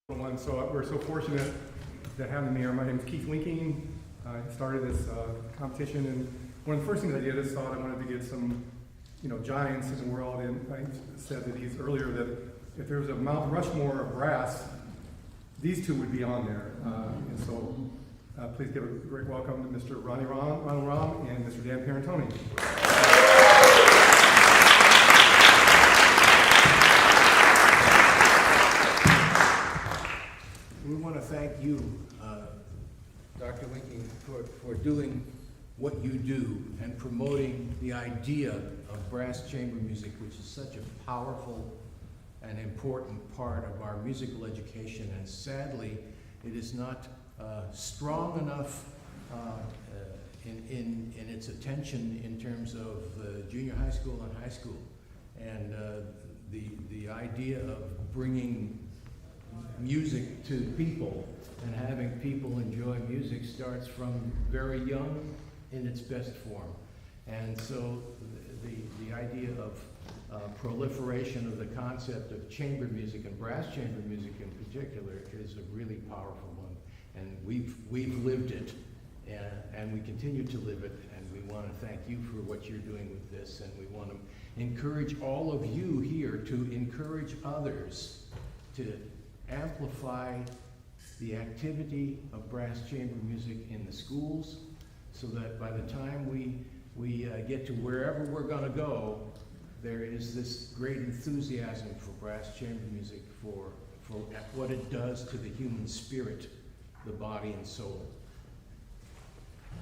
One. So we're so fortunate to have him here. My name is Keith Winking. I started this competition, and one of the first things I did is thought I wanted to get some, giants in the world. And I said that earlier that if there was a Mount Rushmore of brass, these two would be on there. And so please give a great welcome to Mr. Ronnie Romm and Mr. Dan Perantoni. We want to thank you, Dr. Winking, for doing what you do and promoting the idea of brass chamber music, which is such a powerful and important part of our musical education. And sadly, it is not strong enough in its attention in terms of junior high school and high school. And the idea of bringing music to people and having people enjoy music starts from very young in its best form. And so the idea of proliferation of the concept of chamber music and brass chamber music in particular is a really powerful one. And we've lived it, and we continue to live it, and we want to thank you for what you're doing with this, and we want to encourage all of you here to encourage others to amplify the activity of brass chamber music in the schools, so that by the time we get to wherever we're going to go, there is this great enthusiasm for brass chamber music, for what it does to the human spirit, the body and soul.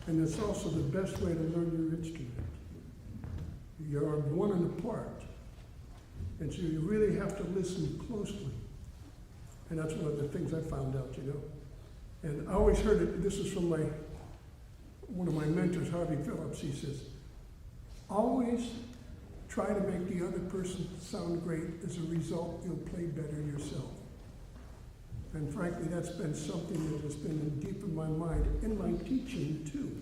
And it's also the best way to learn your instrument. You're one and apart, and so you really have to listen closely. And that's one of the things I found out, And I always heard it, this is from one of my mentors, Harvey Phillips. He says, always try to make the other person sound great. As a result, you'll play better yourself. And frankly, that's been something that has been deep in my mind, in my teaching too.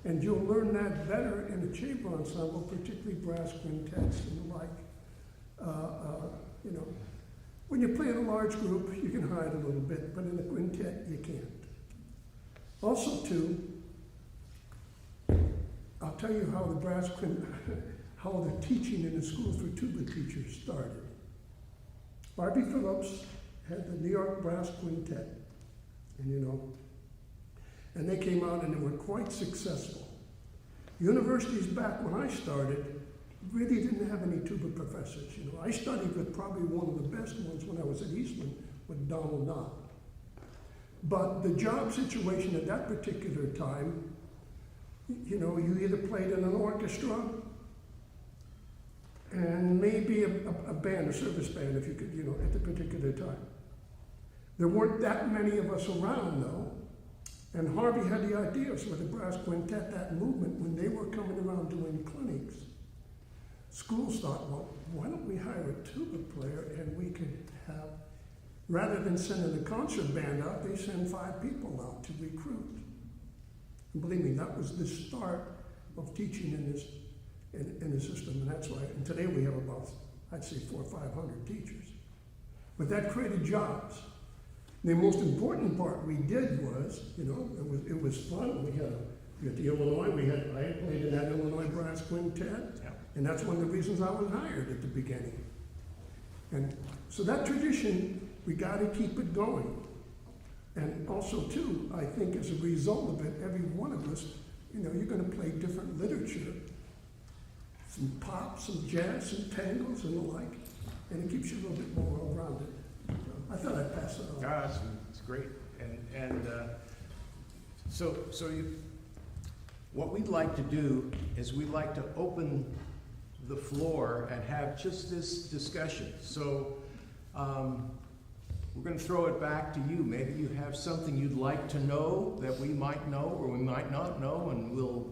And you'll learn that better in a chamber ensemble, particularly brass quintets and the like. When you play in a large group, you can hide a little bit, but in a quintet, you can't. Also, too, I'll tell you how how the teaching in the schools for tuba teachers started. Harvey Phillips had the New York Brass Quintet, and they came out and they were quite successful. Universities back when I started really didn't have any tuba professors. I studied with probably one of the best ones when I was at Eastman with Donald Knott. But the job situation at that particular time, you either played in an orchestra and maybe a band, a service band, if you could, at the particular time. There weren't that many of us around, though. And Harvey had the ideas with the brass quintet, that movement, when they were coming around doing clinics. Schools thought, well, why don't we hire a tuba player and we could have, rather than sending a concert band out, they send 5 people out to recruit. And believe me, that was the start of teaching in the system, and that's why. And today we have about, I'd say, 400 or 500 teachers. But that created jobs. The most important part we did was, it was fun. We had the Illinois. I had played in that Illinois Brass Quintet. Yeah. And that's one of the reasons I was hired at the beginning. And so that tradition, we got to keep it going. And also, too, I think as a result of it, every one of us, you're going to play different literature, some pop, some jazz, some tangos, and the like, and it keeps you a little bit more well-rounded. I thought I'd pass it on. Yeah, it's great. So what we'd like to do is we'd like to open the floor and have just this discussion. So we're going to throw it back to you. Maybe you have something you'd like to know that we might know or we might not know, and we'll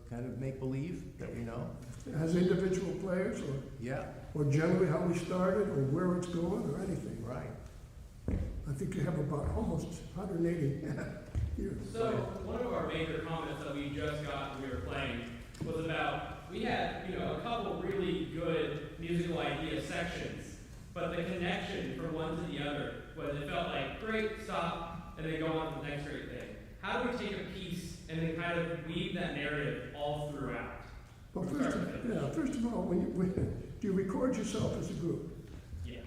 kind of make believe that we know. As individual players, or generally how we started, or where it's going, or anything. Right. I think you have about almost 180 years. So one of our major comments that we just got when we were playing was about, we had a couple really good musical idea sections, but the connection from one to the other was it felt like, great, stop, and then go on to the next great thing. How do we take a piece and then kind of weave that narrative all throughout? Well, first of all, do you record yourself as a group? Yeah.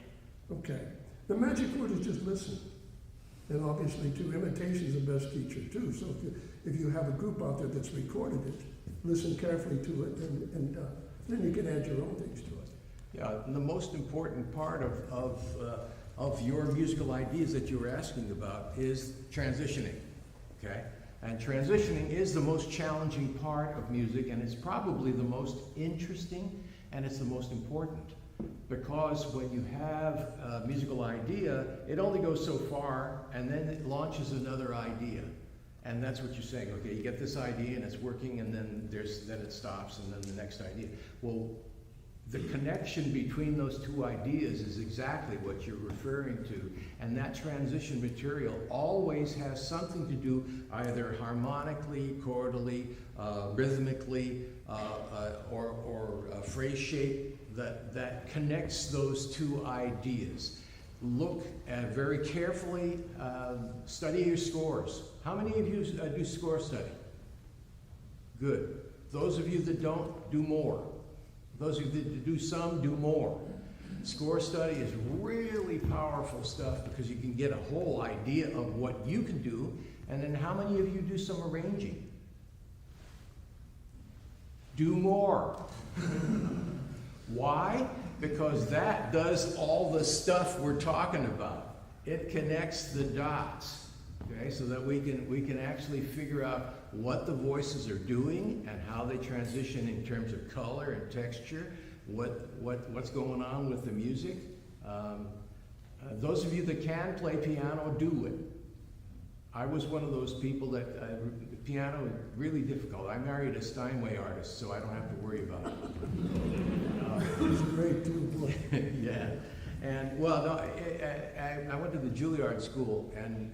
Okay. The magic word is just listen. And obviously, too, imitation is the best teacher, too. So if you have a group out there that's recorded it, listen carefully to it, and then you can add your own things to it. Yeah, and the most important part of your musical ideas that you were asking about is transitioning, okay? And transitioning is the most challenging part of music, and it's probably the most interesting, and it's the most important. Because when you have a musical idea, it only goes so far, and then it launches another idea. And that's what you're saying, okay, you get this idea and it's working, and then it stops, and then the next idea. Well, the connection between those two ideas is exactly what you're referring to. And that transition material always has something to do either harmonically, chordally, rhythmically, or phrase shape that connects those two ideas. Look at very carefully, study your scores. How many of you do score study? Good. Those of you that don't, do more. Those of you that do some, do more. Score study is really powerful stuff because you can get a whole idea of what you can do. And then how many of you do some arranging? Do more. Why? Because that does all the stuff we're talking about. It connects the dots, okay, so that we can actually figure out what the voices are doing and how they transition in terms of color and texture, what's going on with the music. Those of you that can play piano, do it. I was one of those people that piano is really difficult. I married a Steinway artist, so I don't have to worry about it. It's great too, boy. Yeah, and well, no, I went to the Juilliard school, and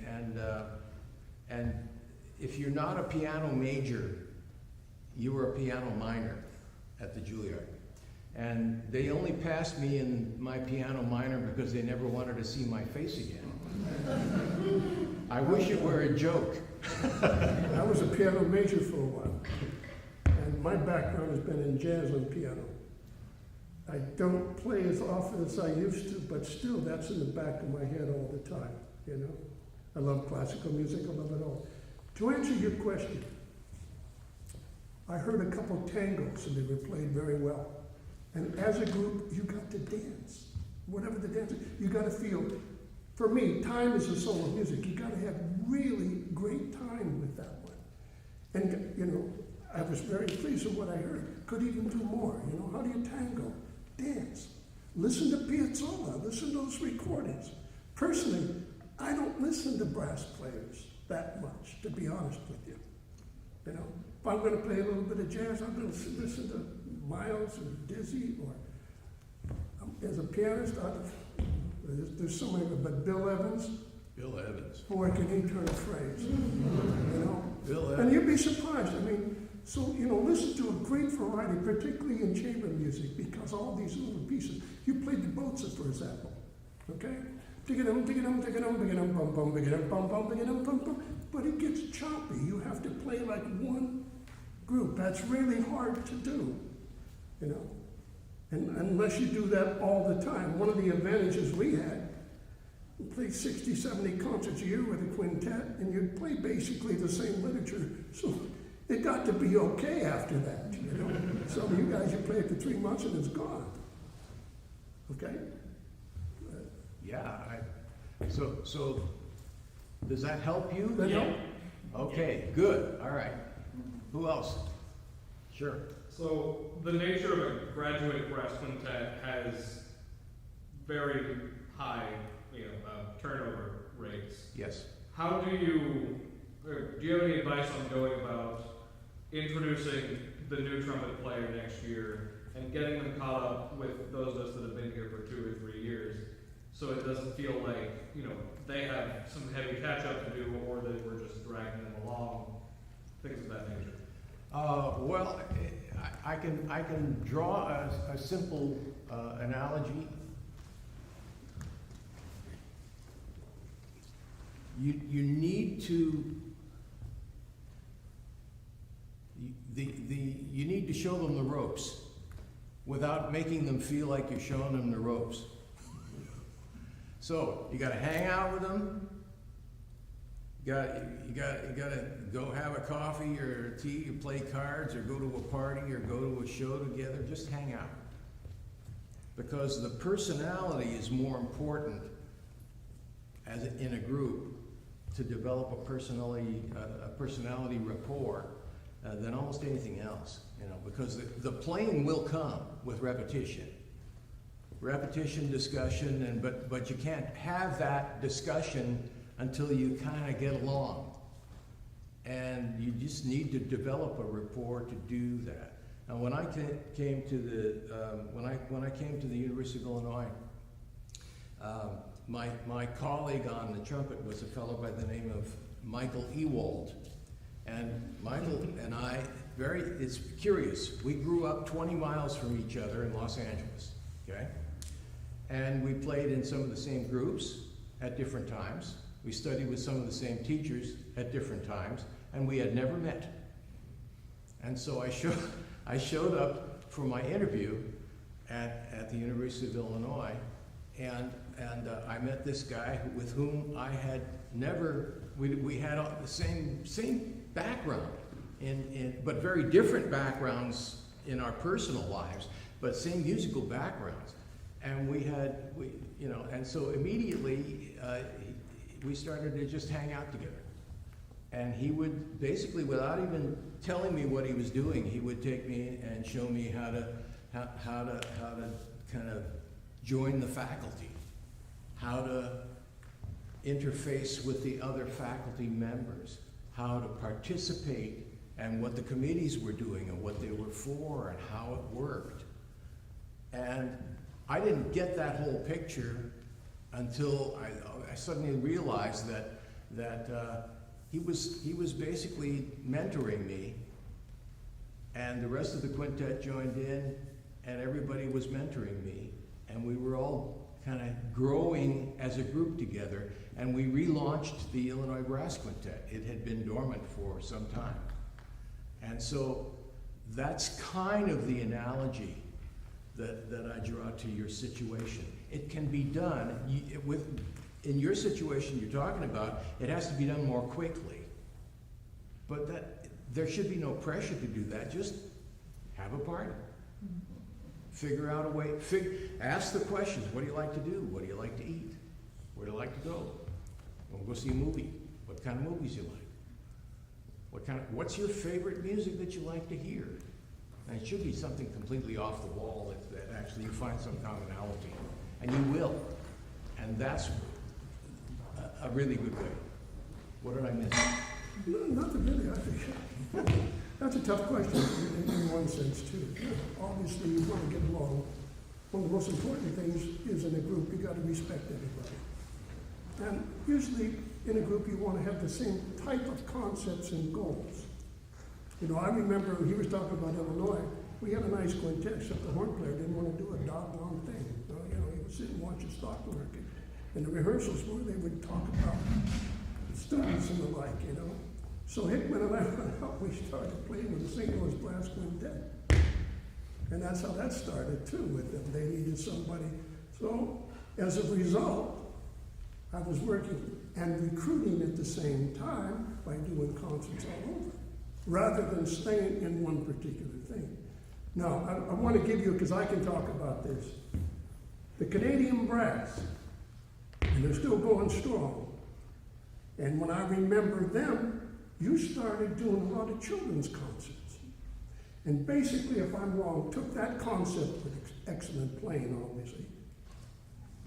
if you're not a piano major, you were a piano minor at the Juilliard. And they only passed me in my piano minor because they never wanted to see my face again. I wish it were a joke. I was a piano major for a while, and my background has been in jazz and piano. I don't play as often as I used to, but still that's in the back of my head all the time, you know? I love classical music, I love it all. To answer your question, I heard a couple tangos and they were played very well. And as a group, you got to dance. Whatever the dance is, you got to feel. For me, time is the soul of music. You got to have really great time with that one. And, you know, I was very pleased with what I heard. Could even do more. You know, how do you tango? Dance. Listen to Piazzolla. Listen to those recordings. Personally, I don't listen to brass players that much, to be honest with you. You know, if I'm going to play a little bit of jazz, I'm going to listen to Miles or Dizzy, or as a pianist, there's so many, but Bill Evans. Bill Evans. Boy, can he turn a phrase, you know? Bill Evans. And you'd be surprised. I mean, so, you know, listen to a great variety, particularly in chamber music, because all these little pieces. You played the Bozza, for example, okay? Digga-dum, digga-dum, digga-dum, digga-dum, bum, bum, digga-dum, bum, bum, digga-dum, bum, bum. But it gets choppy. You have to play like one group. That's really hard to do, you know? And unless you do that all the time. One of the advantages we had, we played 60, 70 concerts a year with a quintet, and you'd play basically the same literature. So it got to be okay after that, you know? Some of you guys, you play it for 3 months and it's gone. Okay? Yeah, so does that help you? That help? Okay, good, all right. Who else? Sure. So the nature of a graduate brass quintet has very high, turnover rates. Yes. How do you have any advice on going about introducing the new trumpet player next year and getting them caught up with those of us that have been here for 2 or 3 years, so it doesn't feel like, they have some heavy catch-up to do, or that we're just dragging them along, things of that nature? Well, I can draw a simple analogy. you need to, you need to show them the ropes without making them feel like you're showing them the ropes. So you gotta hang out with them. You gotta go have a coffee or a tea, or play cards, or go to a party, or go to a show together. Just hang out, because the personality is more important in a group to develop a personality rapport than almost anything else. You know, because the playing will come with repetition. Repetition, discussion, but you can't have that discussion until you kind of get along. And you just need to develop a rapport to do that. Now, when I came to the University of Illinois, my colleague on the trumpet was a fellow by the name of Michael Ewald. And Michael and I, it's curious, we grew up 20 miles from each other in Los Angeles, okay? And we played in some of the same groups at different times. We studied with some of the same teachers at different times, and we had never met. And so I showed up for my interview at the University of Illinois, and I met this guy with whom I had never, we had the same background, but very different backgrounds in our personal lives, but same musical backgrounds. And and so immediately we started to just hang out together. And he would basically, without even telling me what he was doing, he would take me and show me how to kind of join the faculty, how to interface with the other faculty members, how to participate, and what the committees were doing and what they were for and how it worked. And I didn't get that whole picture until I suddenly realized that he was basically mentoring me, and the rest of the quintet joined in, and everybody was mentoring me, and we were all kind of growing as a group together, and we relaunched the Illinois Brass Quintet. It had been dormant for some time. And so that's kind of the analogy that I draw to your situation. It can be done, in your situation you're talking about, it has to be done more quickly. But there should be no pressure to do that, just have a party. Figure out a way, ask the questions, what do you like to do? What do you like to eat? Where do you like to go? We'll go see a movie. What kind of movies you like? What's your favorite music that you like to hear? And it should be something completely off the wall that actually you find some commonality. And you will. And that's a really good way. What did I miss? No, nothing really, I think. That's a tough question in one sense, too. Obviously, you want to get along. One of the most important things is in a group, you got to respect everybody. And usually, in a group, you want to have the same type of concepts and goals. You know, I remember he was talking about Illinois. We had a nice quintet, except the horn player didn't want to do a doggone thing. You know, he would sit and watch the stock market. And the rehearsals where they would talk about students and the like, you know. So Hickman and I went out, we started playing with the St. Louis Brass Quintet. And that's how that started too with them. They needed somebody. So as a result, I was working and recruiting at the same time by doing concerts all over, rather than staying in one particular thing. Now, I want to give you, because I can talk about this, the Canadian Brass, and they're still going strong. And when I remember them, you started doing a lot of children's concerts. And basically, if I'm wrong, took that concept with excellent playing, obviously,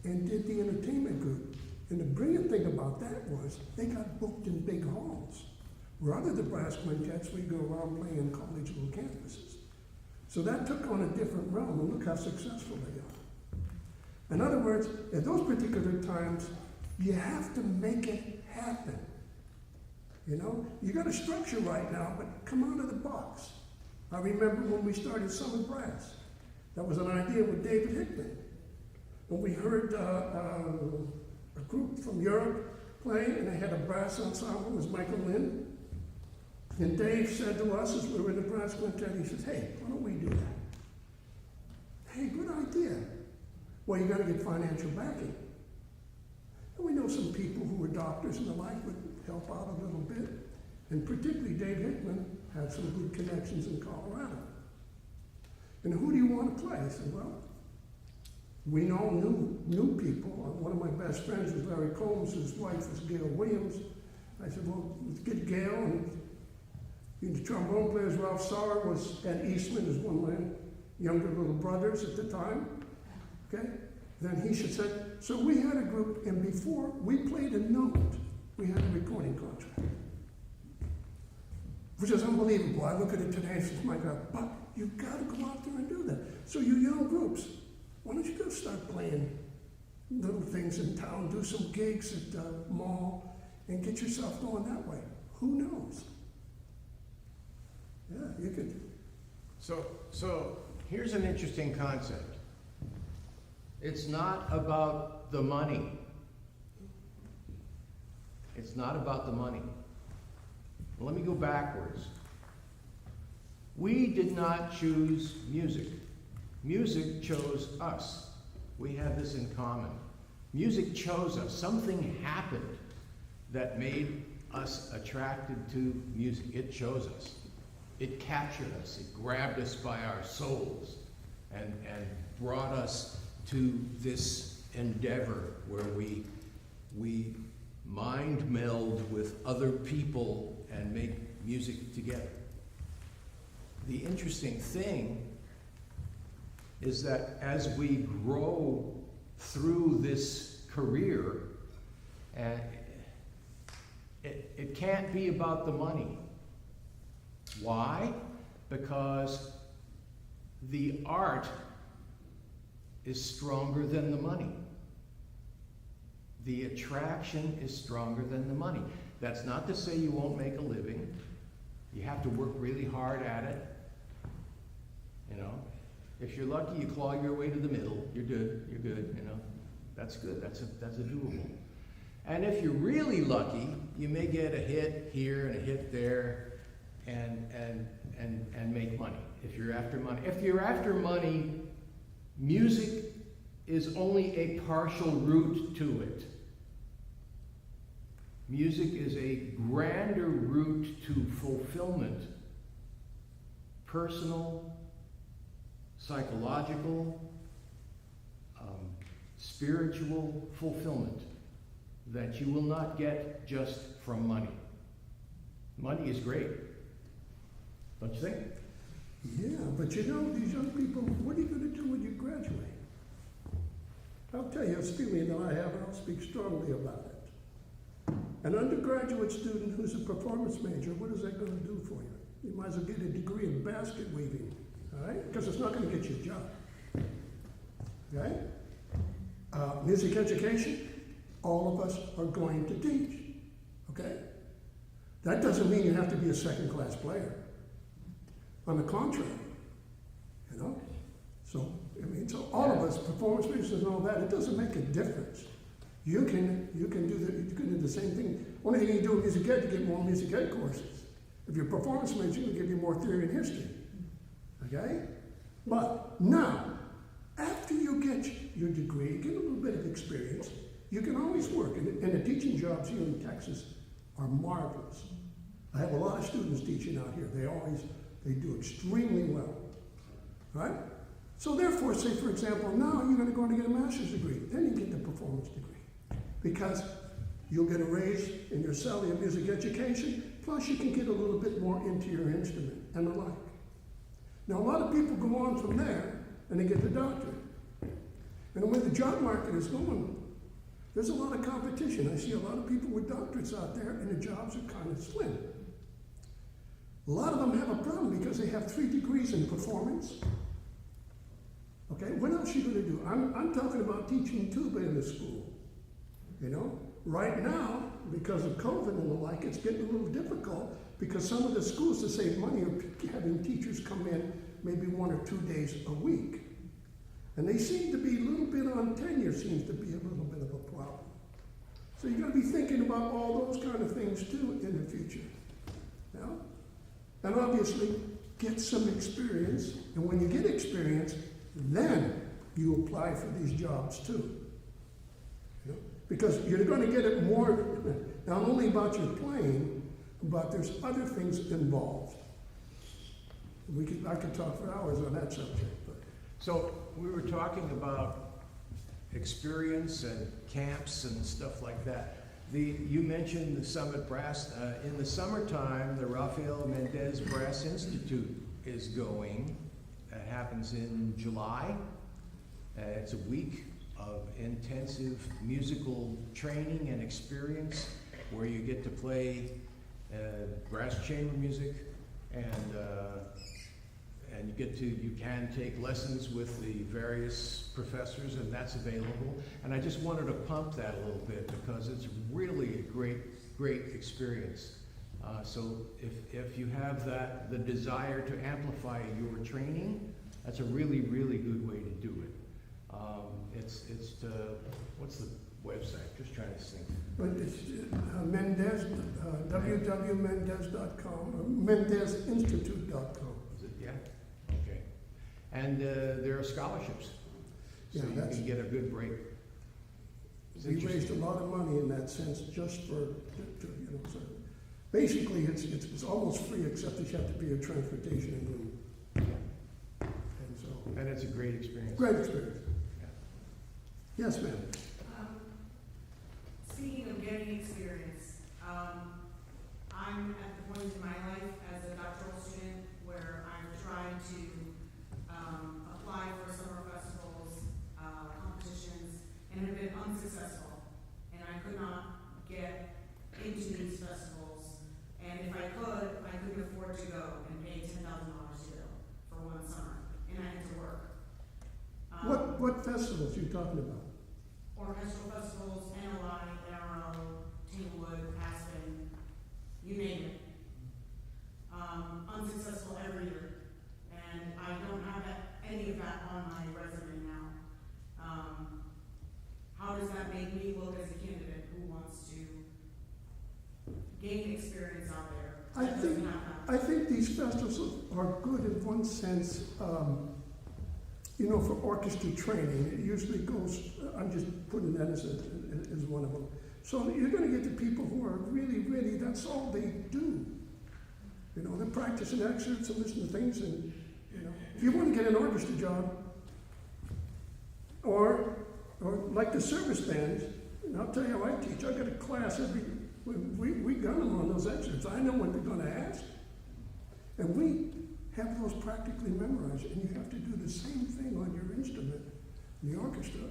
and did the entertainment group. And the brilliant thing about that was they got booked in big halls. Where other the brass quintets, we go around playing in college little campuses. So that took on a different realm, and look how successful they are. In other words, at those particular times, you have to make it happen. You know, you got a structure right now, but come out of the box. I remember when we started Summit Brass. That was an idea with David Hickman. When we heard a group from Europe playing, and they had a brass ensemble, it was Michael Lynn. And Dave said to us as we were in the brass quintet, he says, hey, why don't we do that? Hey, good idea. Well, you gotta get financial backing. And we know some people who were doctors and the like would help out a little bit. And particularly Dave Hickman had some good connections in Colorado. And who do you want to play? I said, well, we know new people. One of my best friends was Larry Combs, his wife was Gail Williams. I said, well, let's get Gail. And the trombone players, Ralph Sauer was at Eastman, as one of my younger little brothers at the time. Okay? Then he said, so we had a group, and before we played a note, we had a recording contract. Which is unbelievable. I look at it today and say, my God, but you've got to go out there and do that. So you young groups, why don't you go start playing little things in town, do some gigs at the mall, and get yourself going that way. Who knows? Yeah, you could. So here's an interesting concept. It's not about the money. It's not about the money. Let me go backwards. We did not choose music. Music chose us. We have this in common. Music chose us. Something happened that made us attracted to music. It chose us. It captured us. It grabbed us by our souls and brought us to this endeavor where we mind meld with other people and make music together. The interesting thing is that as we grow through this career, it can't be about the money. Why? Because the art is stronger than the money. The attraction is stronger than the money. That's not to say you won't make a living. You have to work really hard at it. You know, if you're lucky, you claw your way to the middle. You're good. You know, that's good. That's a doable. And if you're really lucky, you may get a hit here and a hit there, and make money. If you're after money. If you're after money, music is only a partial route to it. Music is a grander route to fulfillment. Personal, psychological, spiritual fulfillment that you will not get just from money. Money is great, don't you think? Yeah, but you know, these young people, what are you going to do when you graduate? I'll tell you a feeling that I have, and I'll speak strongly about it. An undergraduate student who's a performance major, what is that going to do for you? You might as well get a degree in basket weaving, all right? Because it's not going to get you a job, okay? Music education, all of us are going to teach, okay? That doesn't mean you have to be a second-class player. On the contrary, you know? So, I mean, so all of us, performance majors and all that, it doesn't make a difference. You can do the same thing. Only thing you do in music ed, you get more music ed courses. If you're a performance major, it'll give you more theory and history. Okay? But now, after you get your degree, get a little bit of experience, you can always work. And the teaching jobs here in Texas are marvelous. I have a lot of students teaching out here. They do extremely well. Right? So therefore, say for example, now you're going to go and get a master's degree. Then you get the performance degree. Because you'll get a raise in your salary in music education, plus you can get a little bit more into your instrument and the like. Now a lot of people go on from there and they get the doctorate. And the way the job market is going, there's a lot of competition. I see a lot of people with doctorates out there and the jobs are kind of slim. A lot of them have a problem because they have 3 degrees in performance. Okay, what else are you going to do? I'm talking about teaching tuba in the school. You know, right now, because of COVID and the like, it's getting a little difficult because some of the schools, to save money, are having teachers come in maybe 1 or 2 days a week. And they seem to be a little bit on tenure, seems to be a little bit of a problem. So you gotta be thinking about all those kind of things too in the future. You know? And obviously, get some experience, and when you get experience, then you apply for these jobs too. You know? Because you're gonna get it more, not only about your playing, but there's other things involved. I could talk for hours on that subject, but. So we were talking about experience and camps and stuff like that. You mentioned the Summit Brass. In the summertime, the Rafael Mendez Brass Institute is going. That happens in July. It's a week of intensive musical training and experience where you get to play brass chamber music and you can take lessons with the various professors, and that's available. And I just wanted to pump that a little bit because it's really a great experience. So if you have the desire to amplify your training, that's a really good way to do it. What's the website? Just trying to think. But it's Mendez, www.mendez.com, or mendezinstitute.com. Is it? Yeah? Okay. And there are scholarships, so Yeah, you can get a good break. It's We interesting. raised a lot of money in that sense just for, so basically it's almost free except that you have to pay a transportation and room. And so, And it's a great experience. great experience. Yes, ma'am. Speaking of getting experience, I'm at the point in my life as a doctoral student where I'm trying to apply for summer festivals, competitions, and have been unsuccessful. And I could not get into these festivals. And if I could, I couldn't afford to go and pay $10,000 to go for one summer. And I had to work. What festivals are you talking about? Orchestral festivals, NLI, NRO, Tanglewood, Aspen, you name it. Unsuccessful every year. And I don't have any of that on my resume now. How does that make me look as a candidate who wants to gain experience out there? that doesn't have that? I think these festivals are good in one sense, for orchestra training. It usually goes, I'm just putting that as one of them. So you're going to get the people who are really, that's all they do. They're practicing excerpts and listen to things, and if you want to get an orchestra job, or like the service bands, and I'll tell you how I teach. I got a class we gun them on those excerpts. I know what they're going to ask, and we have those practically memorized, and you have to do the same thing on your instrument, in the orchestra,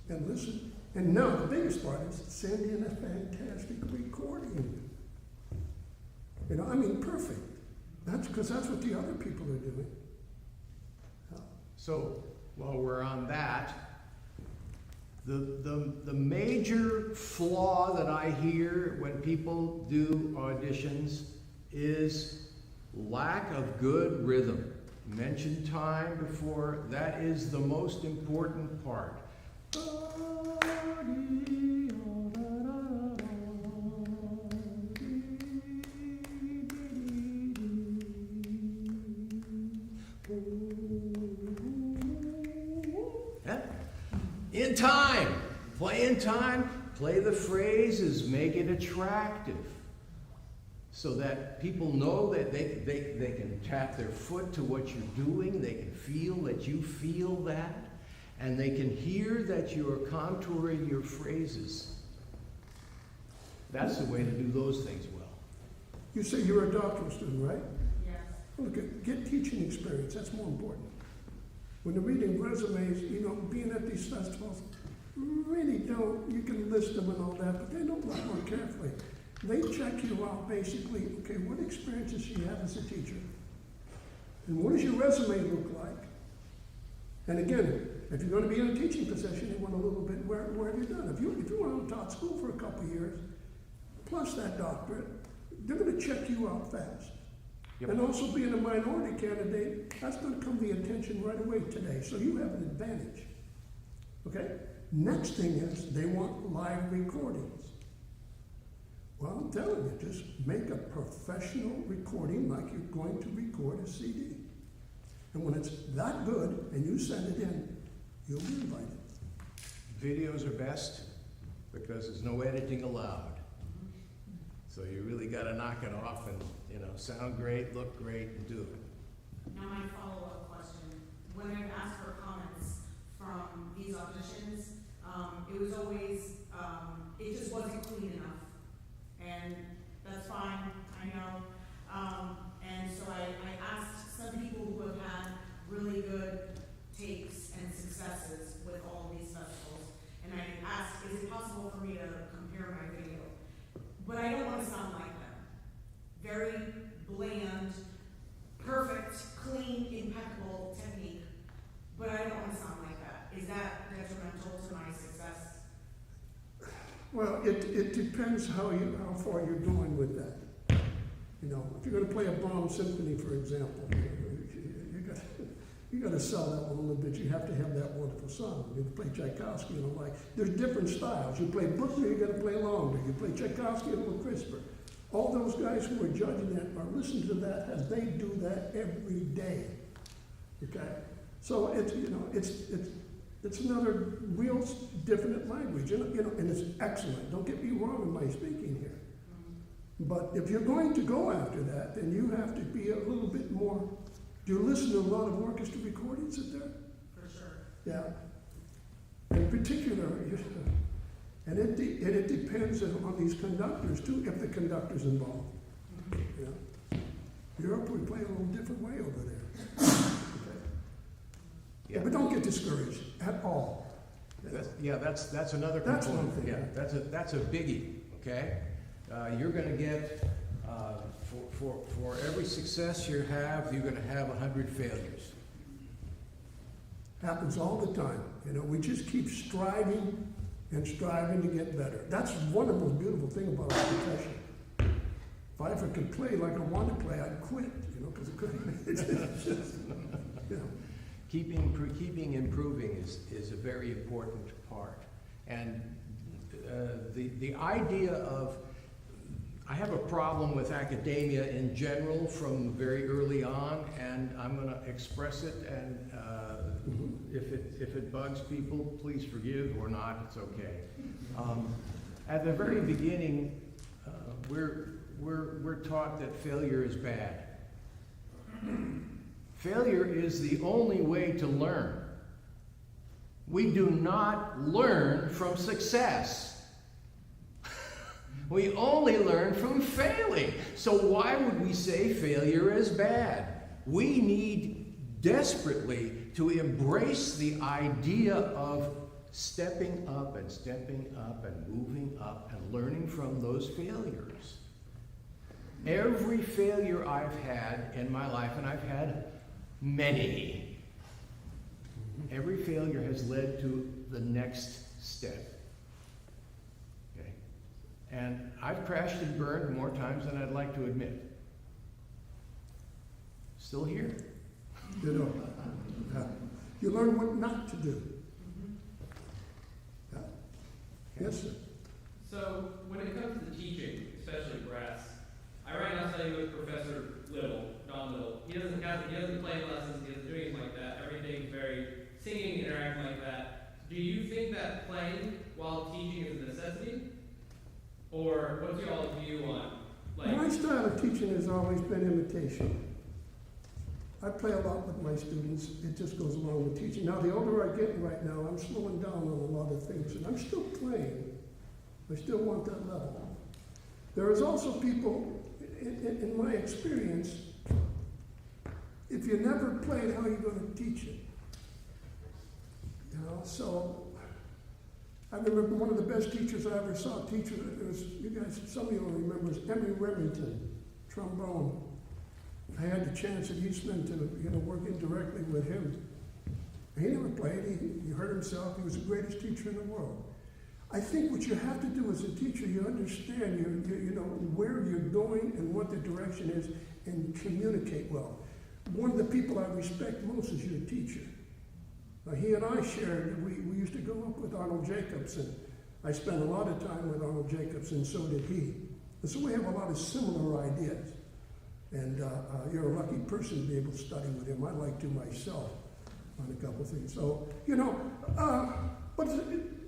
and listen. And now the biggest part is send in a fantastic recording. Perfect. That's what the other people are doing. So while we're on that, the major flaw that I hear when people do auditions is lack of good rhythm. Mentioned time before, that is the most important part. In time, play in time, play the phrases, make it attractive. So that people know that they can tap their foot to what you're doing, they can feel that you feel that, and they can hear that you're contouring your phrases. That's the way to do those things well. You say you're a doctoral student, right? Yes. Look, get teaching experience. That's more important. When they're reading resumes, being at these festivals, really don't. You can list them and all that, but they don't look more carefully. They check you out basically, okay, what experiences do you have as a teacher? And what does your resume look like? And again, if you're going to be in a teaching position, they want a little bit, where have you done? If you went to taught school for a couple of years, plus that doctorate, they're going to check you out fast. Yep. And also being a minority candidate, that's going to come to the attention right away today. So you have an advantage. Okay? Next thing is they want live recordings. I'm telling you, just make a professional recording like you're going to record a CD. And when it's that good and you send it in, you'll be invited. Videos are best because there's no editing allowed. So you really gotta knock it off and, you know, sound great, look great, and do it. Now my follow-up question, when I've asked for comments from these auditions, it was always, it just wasn't clean enough. And that's fine, I know. And so I asked some people who have had really good takes and successes with all of these festivals. And I asked, is it possible for me to compare my video? But I don't want to sound like them. Very bland, perfect, clean, impeccable technique. But I don't want to sound like that. Is that detrimental to my success? Well, it depends how far you're going with that. You know, if you're going to play a Brahms symphony, for example, you got to sell that one a little bit. You have to have that wonderful song. You play Tchaikovsky and the like. There's different styles. You play Bruckner, you got to play longer. You play Tchaikovsky a little crisper. All those guys who are judging that are listening to that as they do that every day. Okay, so it's another real different language. You know, and it's excellent. Don't get me wrong in my speaking here. But if you're going to go after that, then you have to be a little bit more. Do you listen to a lot of orchestra recordings at there? For sure. Yeah. In particular, and it depends on these conductors too, if the conductor's involved. Yeah. Europe, we play a little different way over there. Okay. Yeah, but don't get discouraged at all. That's another component. That's one thing. Yeah, that's a biggie. Okay, you're going to get for every success you have, you're going to have 100 failures. Happens all the time. You know, we just keep striving and striving to get better. That's one of the most beautiful things about our profession. If I ever could play like I want to play, I'd quit. You know, because it's just, you know. Keeping improving is a very important part. And the idea of, I have a problem with academia in general from very early on, and I'm going to express it, and if it bugs people, please forgive, or not, it's okay. At the very beginning, we're taught that failure is bad. Failure is the only way to learn. We do not learn from success. We only learn from failing. So why would we say failure is bad? We need desperately to embrace the idea of stepping up and moving up and learning from those failures. Every failure I've had in my life, and I've had many, every failure has led to the next step. Okay? And I've crashed and burned more times than I'd like to admit. Still here. You know, you learn what not to do. Yeah. Yes, sir. So when it comes to teaching, especially brass, I right now study with Professor Little, Don Little. He doesn't play lessons, he doesn't do anything like that. Everything's very singing, interacting like that. Do you think that playing while teaching is a necessity? Or what's y'all's view on, like? My style of teaching has always been imitation. I play a lot with my students. It just goes along with teaching. Now, the older I get right now, I'm slowing down on a lot of things, and I'm still playing. I still want that level. There is also people, in my experience, if you never played, how are you going to teach it? You know, so I remember one of the best teachers I ever saw teach. It was, you guys, some of you will remember, is Emery Remington, trombone. I had the chance at Eastman to work indirectly with him. He never played. He hurt himself. He was the greatest teacher in the world. I think what you have to do as a teacher, you understand you know where you're going and what the direction is, and communicate well. One of the people I respect most is your teacher. He and I shared. We used to go up with Arnold Jacobson. I spent a lot of time with Arnold Jacobson, so did he. And so we have a lot of similar ideas. And you're a lucky person to be able to study with him. I like to myself on a couple things. So, you know, but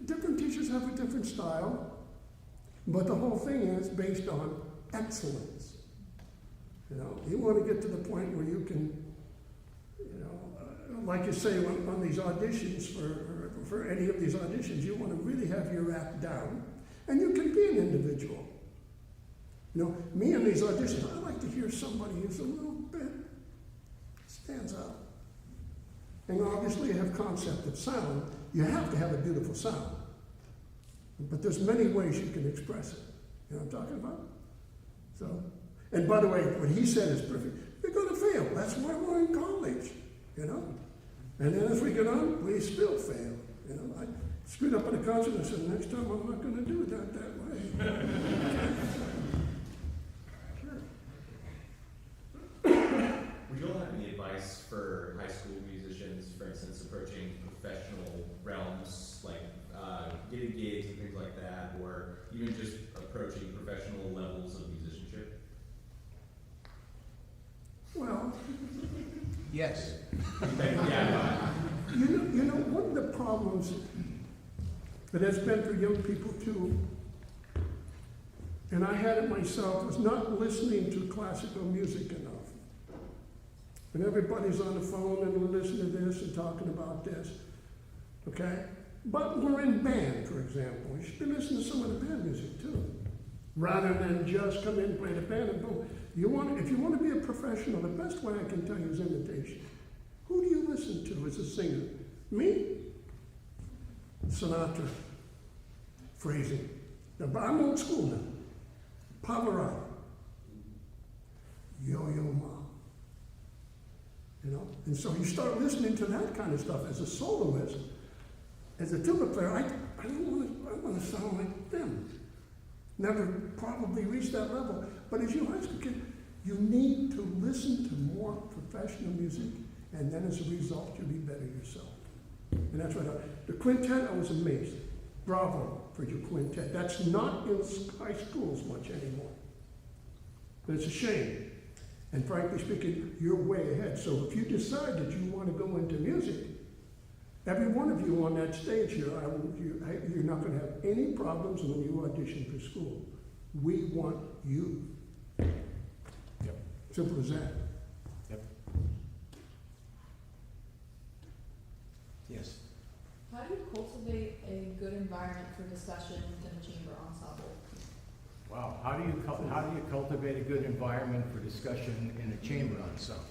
different teachers have a different style. But the whole thing is based on excellence. You know, you want to get to the point where you can, you know, like you say on these auditions, for any of these auditions, you want to really have your act down. And you can be an individual. You know, me in these auditions, I like to hear somebody who's a little bit stands out. And obviously you have concept of sound. You have to have a beautiful sound. But there's many ways you can express it. You know what I'm talking about? So, and by the way, what he said is perfect. You're going to fail. That's why we're in college, you know? And then as we get on, we still fail. You know, I screwed up at a concert and said, next time I'm not going to do that way. Would you all have any advice for high school musicians, for instance, approaching professional realms, like getting gigs and things like that, or even just approaching professional levels of musicianship? Well, Yes. Yeah. you know, one of the problems that has been for young people too, and I had it myself, was not listening to classical music enough. And everybody's on the phone and we're listening to this and talking about this, okay? But we're in band, for example. You should be listening to some of the band music too, rather than just come in and play the band and boom. If you want to be a professional, the best way I can tell you is imitation. Who do you listen to as a singer? Me? Sinatra, phrasing. Now, but I'm old school now. Pavarotti, Yo-Yo Ma. You know, and so you start listening to that kind of stuff as a soloist. As a tuba player, I want to sound like them. Never probably reached that level. But as your high school kid, you need to listen to more professional music, and then as a result, you'll be better yourself. And that's what the quintet, I was amazed. Bravo for your quintet. That's not in high schools much anymore. But it's a shame. And frankly speaking, you're way ahead. So if you decide that you want to go into music, every one of you on that stage here, you're not going to have any problems when you audition for school. We want you. Yep. Simple as that. Yep. Yes. How do you cultivate a good environment for discussion within the chamber ensemble? Wow. How do you cultivate a good environment for discussion in a chamber ensemble?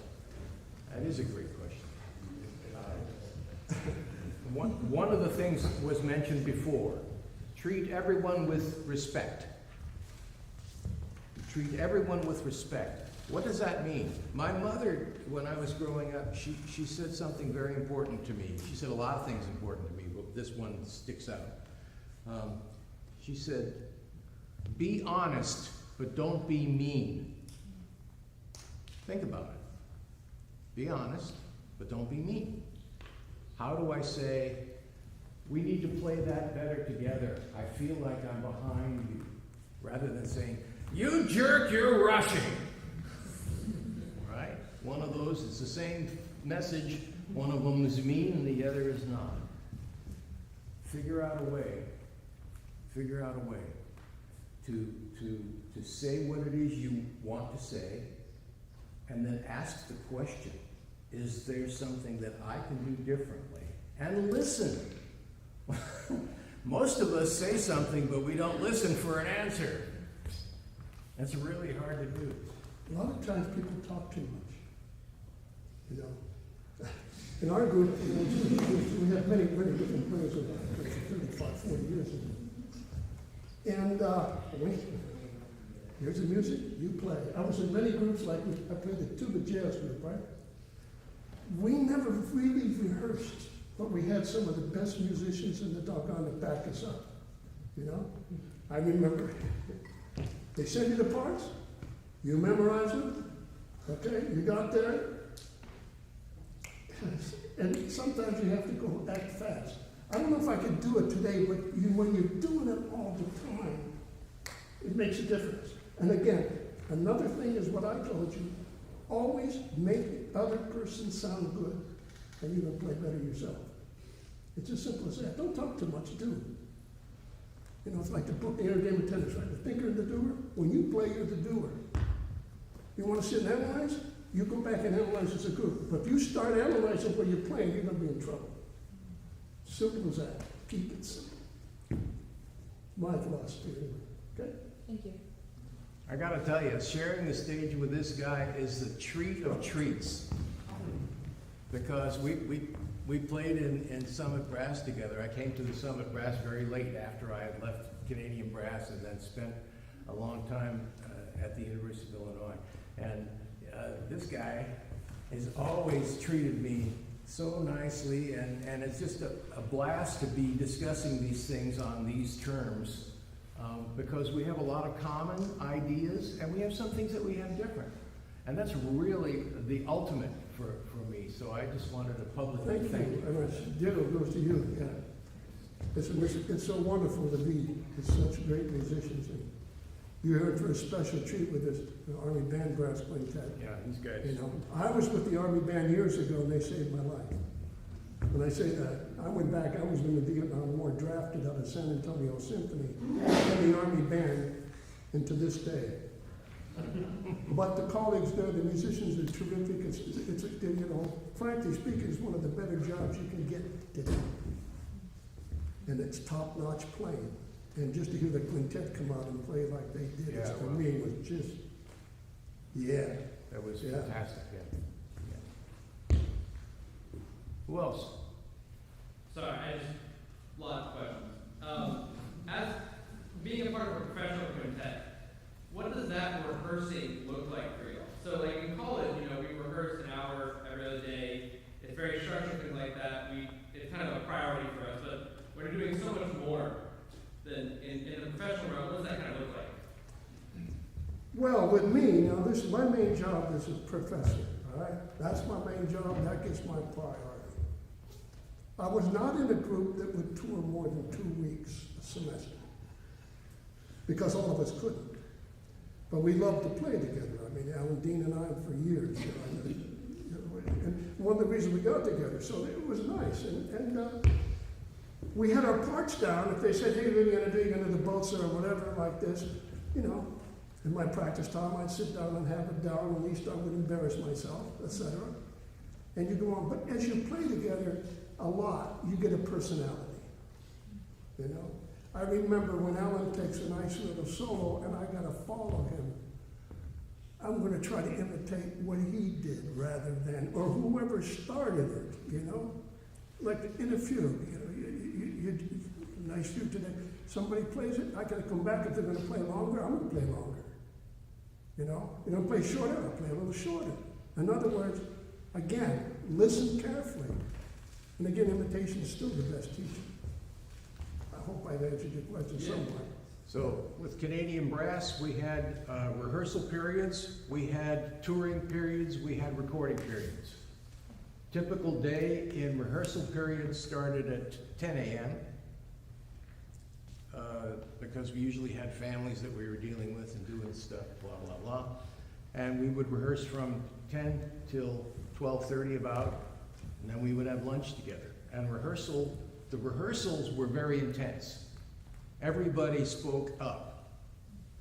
That is a great question. One of the things was mentioned before. Treat everyone with respect. Treat everyone with respect. What does that mean? My mother, when I was growing up, she said something very important to me. She said a lot of things important to me, but this one sticks out. She said, be honest, but don't be mean. Think about it. Be honest, but don't be mean. How do I say, we need to play that better together. I feel like I'm behind you. Rather than saying, you jerk, you're rushing. Right? One of those, it's the same message. One of them is mean and the other is not. Figure out a way to say what it is you want to say, and then ask the question, is there something that I can do differently? And listen. Most of us say something, but we don't listen for an answer. That's really hard to do. A lot of times people talk too much. You know, in our group, we have many different players of for 35, 40 years. And here's the music, you play. I was in many groups, like I played the tuba jazz group, right? We never really rehearsed, but we had some of the best musicians in the doggone to back us up. You know? I remember, they send you the parts, you memorize them, okay, you got there, and sometimes you have to go act fast. I don't know if I could do it today, but when you're doing it all the time, it makes a difference. And again, another thing is what I told you, always make the other person sound good, and you're gonna play better yourself. It's as simple as that. Don't talk too much, do. You know, it's like the game of tennis, right? The thinker and the doer. When you play, you're the doer. You wanna sit and analyze? You go back and analyze as a group. But if you start analyzing when you're playing, you're gonna be in trouble. Simple as that. Keep it simple. My philosophy, anyway. Okay? Thank you. I gotta tell you, sharing the stage with this guy is the treat of treats. Because we played in Summit Brass together. I came to the Summit Brass very late after I had left Canadian Brass and then spent a long time at the University of Illinois. And this guy has always treated me so nicely, and it's just a blast to be discussing these things on these terms. Because we have a lot of common ideas, and we have some things that we have different. And that's really the ultimate for me. So I just wanted to publicly thank you. And it's ditto goes to you, yeah. It's so wonderful to be with such great musicians. And you're here for a special treat with this Army Band Brass Quintet. Yeah, these guys. You know, I was with the Army Band years ago, and they saved my life. When I say that, I went back, I was in the Vietnam War, drafted out of San Antonio Symphony, and the Army Band, and to this day. But the colleagues there, the musicians are terrific. It's you know, frankly speaking, it's one of the better jobs you can get today. And it's top-notch playing. And just to hear the quintet come out and play like they did, Yeah, to me, was just, yeah. That was Yeah. fantastic, yeah. Who else? Sorry, I just, lots of questions. As being a part of a professional quintet, what does that rehearsing look like for you? So like in college, you know, we rehearse an hour every other day. It's very structured, things like that. It's kind of a priority for us, but when you're doing so much more than in the professional realm, what does that kind of look like? Well, with me, now my main job is a professor, all right? That's my main job, that gets my priority. I was not in a group that would tour more than 2 weeks a semester, because all of us couldn't. But we loved to play together. I mean, Alan Dean and I for years. And one of the reasons we got together, so it was nice. And we had our parts down. If they said, hey, what are you going to do? You're going to do the boats or whatever like this, you know. In my practice time, I'd sit down and have it down. At least I would embarrass myself, etc. And you go on. But as you play together a lot, you get a personality, you know. I remember when Alan takes a nice little solo and I got to follow him, I'm going to try to imitate what he did rather than, or whoever started it, you know? Like in a fugue, you know, nice fugue today. Somebody plays it, I got to come back. If they're going to play longer, I'm going to play longer. You know? You're going to play shorter, I'll play a little shorter. In other words, again, listen carefully. And again, imitation is still the best teacher. I hope I've answered your question somewhat. So with Canadian Brass, we had rehearsal periods, we had touring periods, we had recording periods. Typical day in rehearsal periods started at 10 a.m. Because we usually had families that we were dealing with and doing stuff, blah, blah, blah. And we would rehearse from 10 till 12:30 about, and then we would have lunch together. And the rehearsals were very intense. Everybody spoke up.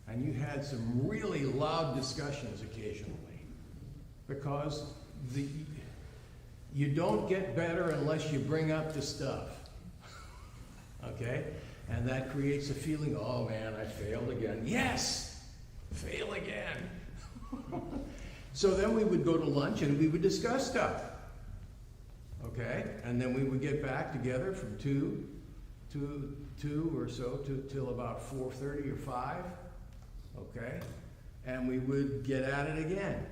And you had some really loud discussions occasionally. Because you don't get better unless you bring up the stuff. Okay? And that creates a feeling, oh man, I failed again. Yes! Fail again. So then we would go to lunch and we would discuss stuff. Okay, and then we would get back together from 2 or so till about 4:30 or 5. Okay, and we would get at it again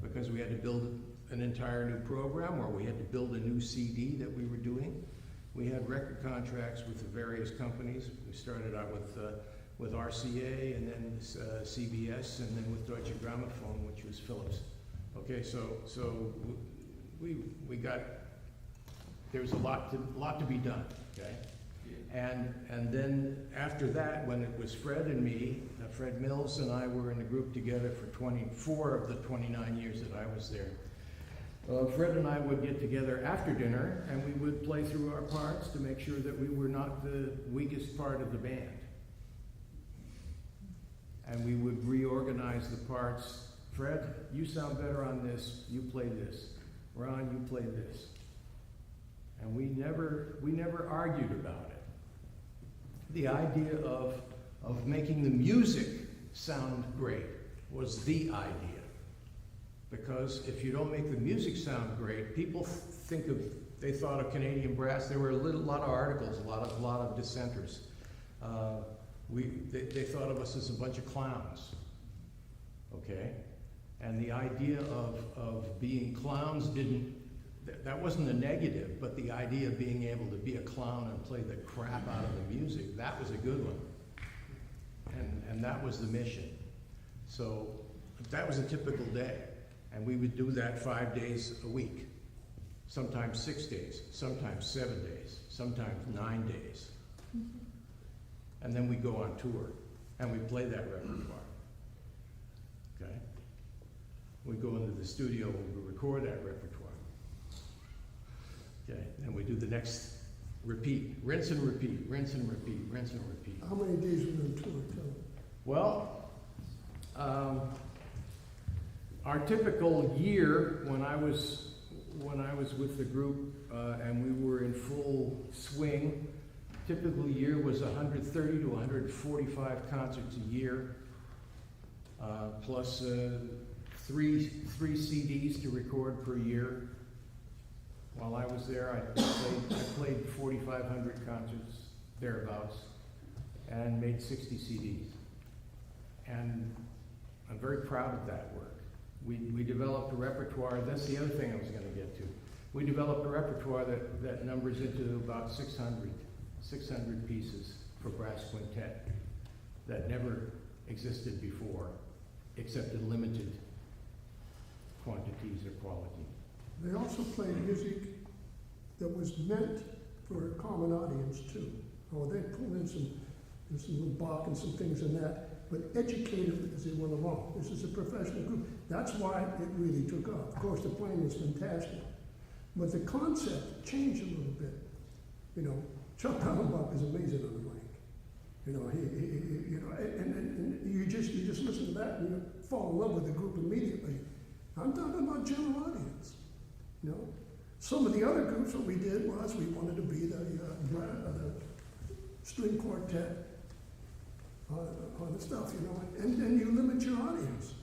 because we had to build an entire new program, or we had to build a new CD that we were doing. We had record contracts with the various companies. We started out with RCA, and then CBS, and then with Deutsche Grammophon, which was Philips. Okay, so we got. There was a lot to be done, okay? And then after that, when it was Fred and me, Fred Mills and I were in a group together for 24 of the 29 years that I was there. Fred and I would get together after dinner, and we would play through our parts to make sure that we were not the weakest part of the band. And we would reorganize the parts. Fred, you sound better on this, you play this. Ron, you play this. And we never argued about it. The idea of making the music sound great was the idea. Because if you don't make the music sound great, people they thought of Canadian brass, there were a lot of articles, a lot of dissenters. They thought of us as a bunch of clowns, okay? And the idea of being clowns that wasn't a negative, but the idea of being able to be a clown and play the crap out of the music, that was a good one. And that was the mission. So that was a typical day. And we would do that 5 days a week, sometimes 6 days, sometimes 7 days, sometimes 9 days. And then we go on tour, and we play that repertoire, okay? We go into the studio and we record that repertoire, okay? And we do the next repeat, rinse and repeat, rinse and repeat, rinse and repeat. How many days were on tour, tell me? Well, our typical year when I was with the group and we were in full swing, typical year was 130 to 145 concerts a year, plus three CDs to record per year. While I was there, I played 4,500 concerts thereabouts and made 60 CDs. And I'm very proud of that work. We developed a repertoire. That's the other thing I was going to get to. We developed a repertoire that numbers into about 600 pieces for brass quintet that never existed before, except in limited quantities or quality. They also played music that was meant for a common audience too. Oh, they pulled in some little Bach and some things in that, but educated as they went along. This is a professional group. That's why it really took off. Of course, the playing was fantastic, but the concept changed a little bit. You know, Chuck Kallenbach is amazing on the mic. You know, and you just listen to that and you fall in love with the group immediately. I'm talking about general audience. You know, some of the other groups, what we did was we wanted to be the string quartet on the stuff, you know, and you limit your audience.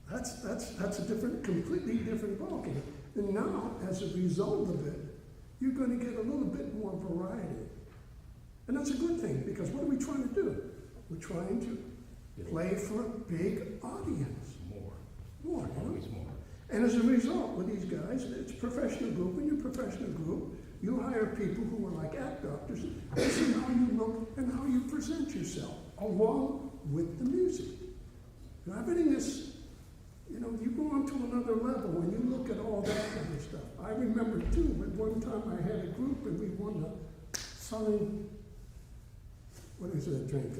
That's a completely different ballgame. And now, as a result of it, you're going to get a little bit more variety. And that's a good thing, because what are we trying to do? We're trying to play for a big audience. More, you know? Always more. And as a result, with these guys, it's a professional group. When you're a professional group, you hire people who are like act doctors and see how you look and how you present yourself, along with the music. And everything is, you know, you go on to another level when you look at all that kind of stuff. I remember too, at one time I had a group and we won the Southern, what is that drink?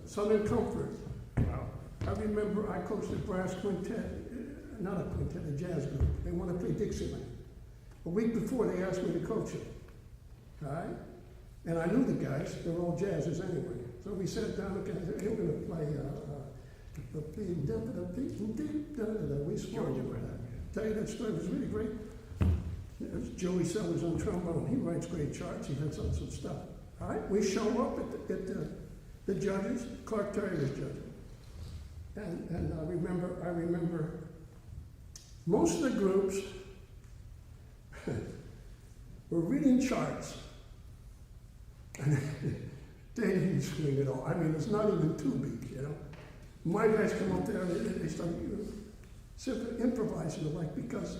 Southern Comfort. Wow. I remember I coached a brass quintet, not a quintet, a jazz group. They wanted to play Dixieland. A week before, they asked me to coach it. All right? And I knew the guys, they were all jazzers anyway. So we sat down and said, hey, we're going to play we swore over that. Tell you that story, it was really great. There's Joey Sellers on trombone. He writes great charts. He had some stuff. All right? We show up at the judges. Clark Terry was judging. And I remember most of the groups were reading charts. And they didn't swing at all. I mean, it's not even 2 beats, you know. My guys come up there and they start simply improvising, like, because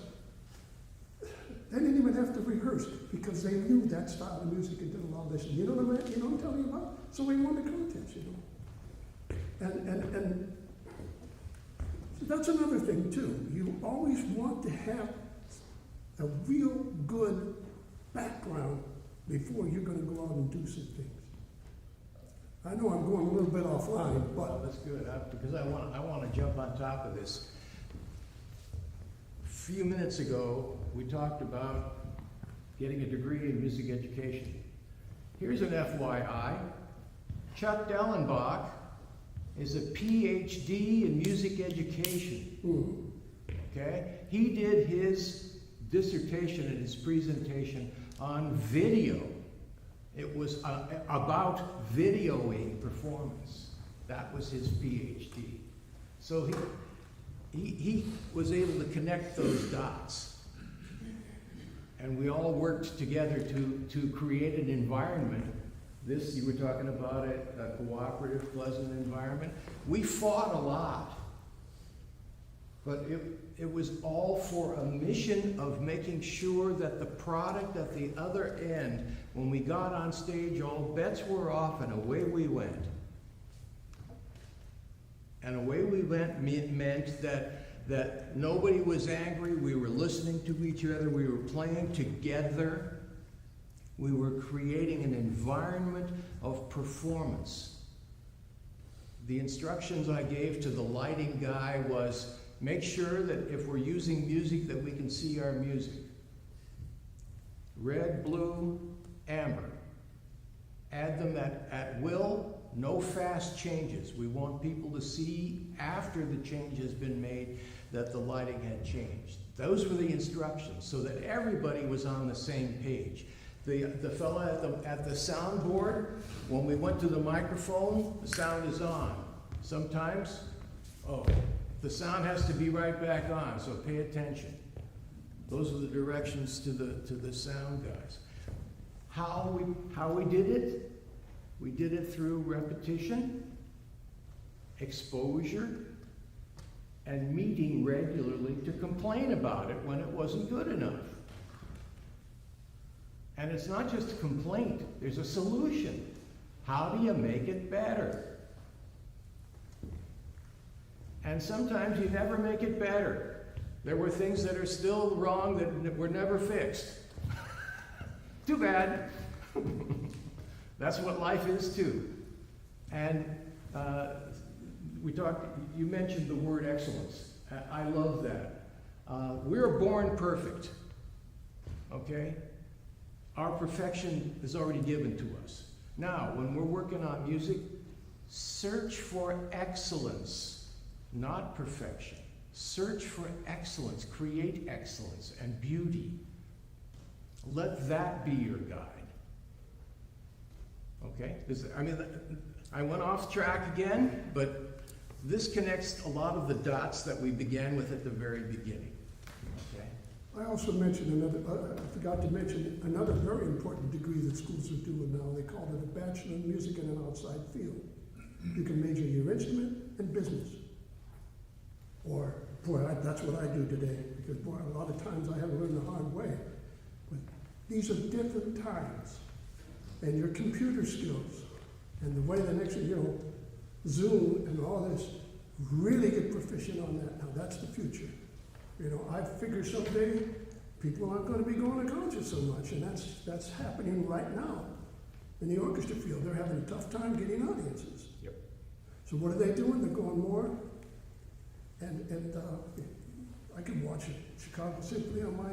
they didn't even have to rehearse, because they knew that style of music and did a lot of this. You know what I'm telling you about? So we won the contest, you know. And that's another thing too. You always want to have a real good background before you're gonna go out and do some things. I know I'm going a little bit offline, Well, but that's good, because I want to jump on top of this. A few minutes ago, we talked about getting a degree in music education. Here's an FYI. Chuck Dellenbach is a PhD in music education. Okay? He did his dissertation and his presentation on video. It was about videoing performance. That was his PhD. So he was able to connect those dots. And we all worked together to create an environment. This, you were talking about it, a cooperative, pleasant environment. We fought a lot, but it was all for a mission of making sure that the product at the other end, when we got on stage, all bets were off and away we went. And away we went meant that nobody was angry, we were listening to each other, we were playing together, we were creating an environment of performance. The instructions I gave to the lighting guy was, make sure that if we're using music that we can see our music. Red, blue, amber. Add them at will, no fast changes. We want people to see after the change has been made that the lighting had changed. Those were the instructions so that everybody was on the same page. The fella at the soundboard, when we went to the microphone, the sound is on. Sometimes, the sound has to be right back on, so pay attention. Those are the directions to the sound guys. How we did it? We did it through repetition, exposure, and meeting regularly to complain about it when it wasn't good enough. And it's not just a complaint, there's a solution. How do you make it better? And sometimes you never make it better. There were things that are still wrong that were never fixed. Too bad. That's what life is too. And you mentioned the word excellence. I love that. We're born perfect, okay? Our perfection is already given to us. Now, when we're working on music, search for excellence, not perfection. Search for excellence, create excellence and beauty. Let that be your guide. Okay? I went off track again, but this connects a lot of the dots that we began with at the very beginning. Okay? I also mentioned I forgot to mention another very important degree that schools are doing now. They call it a Bachelor in Music in an Outside Field. You can major in your instrument and business. Or, that's what I do today, because a lot of times I have to learn the hard way. But these are different times. And your computer skills, and the way the next, Zoom and all this, really get proficient on that. Now that's the future. I figure someday people aren't going to be going to concerts so much, and that's happening right now. In the orchestra field, they're having a tough time getting audiences. Yep. So what are they doing? They're going more. And I can watch a Chicago Symphony on my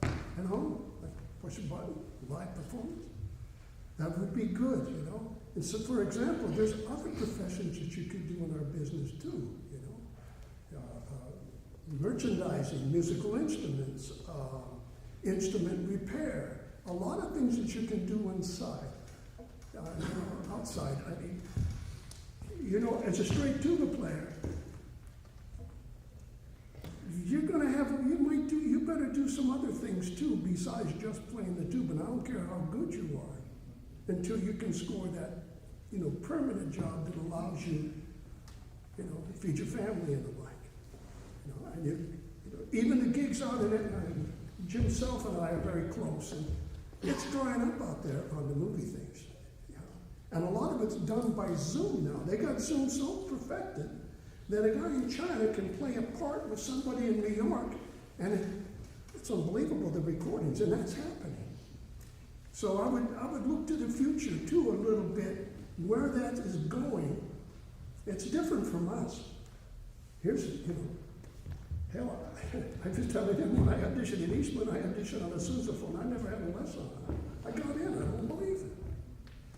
at home. I push a button, live performance. That would be good, And so, for example, there's other professions that you could do in our business too, merchandising, musical instruments, instrument repair, a lot of things that you can do inside, outside. As a straight tuba player, you better do some other things too besides just playing the tuba. And I don't care how good you are until you can score that, permanent job that allows you, to feed your family and the like. Even the gigs out in it, Jim Self and I are very close, and it's drying up out there on the movie things. And a lot of it's done by Zoom now. They got Zoom so perfected that a guy in China can play a part with somebody in New York, and it's unbelievable, the recordings, and that's happening. So I would look to the future too a little bit, where that is going. It's different from us. Here's, hell, I just tell you, when I auditioned in Eastman, I auditioned on a sousaphone. I never had a lesson on it. I got in, I don't believe it.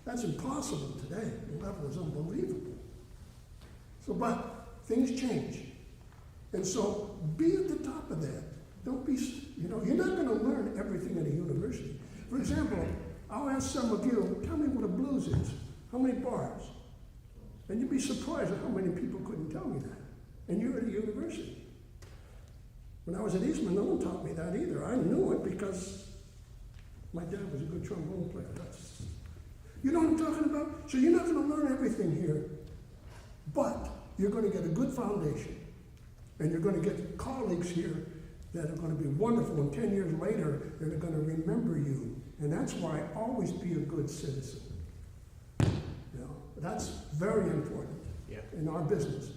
That's impossible today. The level is unbelievable. So, but things change. And so be at the top of that. Don't be, you're not going to learn everything at a university. For example, I'll ask some of you, tell me what a blues is. How many bars? And you'd be surprised at how many people couldn't tell me that. And you're at a university. When I was at Eastman, no one taught me that either. I knew it because my dad was a good trombone player. You know what I'm talking about? So you're not going to learn everything here, but you're going to get a good foundation. And you're going to get colleagues here that are going to be wonderful. And 10 years later, they're going to remember you. And that's why always be a good citizen. That's very important in our business.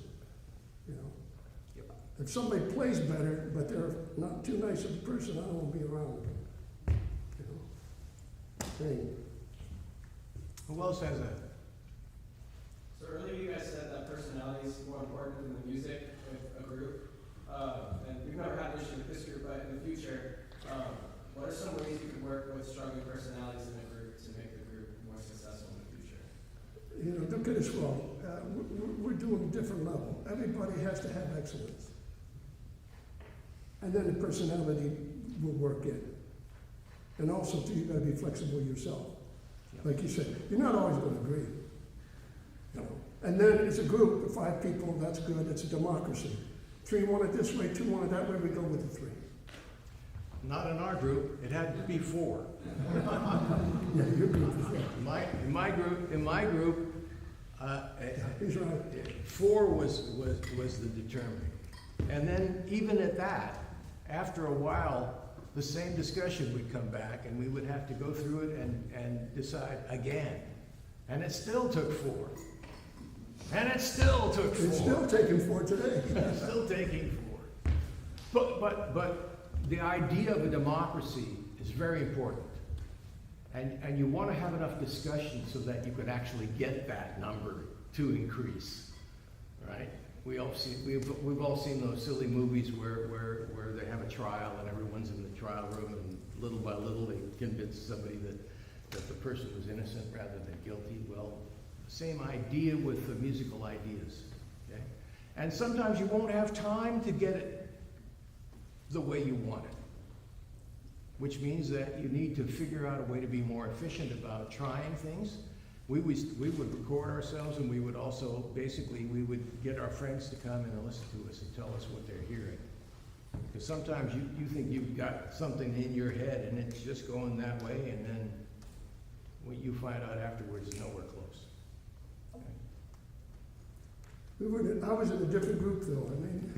If somebody plays better, but they're not too nice of a person, I don't want to be around them. Hey. Who else has that? So earlier you guys said that personality is more important than the music of a group. And we've never had an issue with this group, but in the future, what are some ways you could work with struggling personalities in a group to make the group more successful in the future? Don't get us wrong. We're doing a different level. Everybody has to have excellence. And then the personality will work in. And also, too, you've got to be flexible yourself. Like you said, you're not always going to agree. And then it's a group of 5 people, that's good, it's a democracy. 3 want it this way, 2 want it that way, we go with the 3. Not in our group, it had to be 4. Yeah, your group is right. In my group, He's right. 4 was the determining. And then even at that, after a while, the same discussion would come back and we would have to go through it and decide again. And it still took 4. And it still took 4. It's still taking 4 today. It's still taking 4. But the idea of a democracy is very important. And you want to have enough discussion so that you could actually get that number to increase, right? We've all seen those silly movies where they have a trial and everyone's in the trial room and little by little they convince somebody that the person was innocent rather than guilty. Well, same idea with the musical ideas, okay? And sometimes you won't have time to get it the way you want it, which means that you need to figure out a way to be more efficient about trying things. We would record ourselves, and we would also, basically, we would get our friends to come and listen to us and tell us what they're hearing. Because sometimes you think you've got something in your head and it's just going that way, and then what you find out afterwards is nowhere close. I was in a different group though. I mean,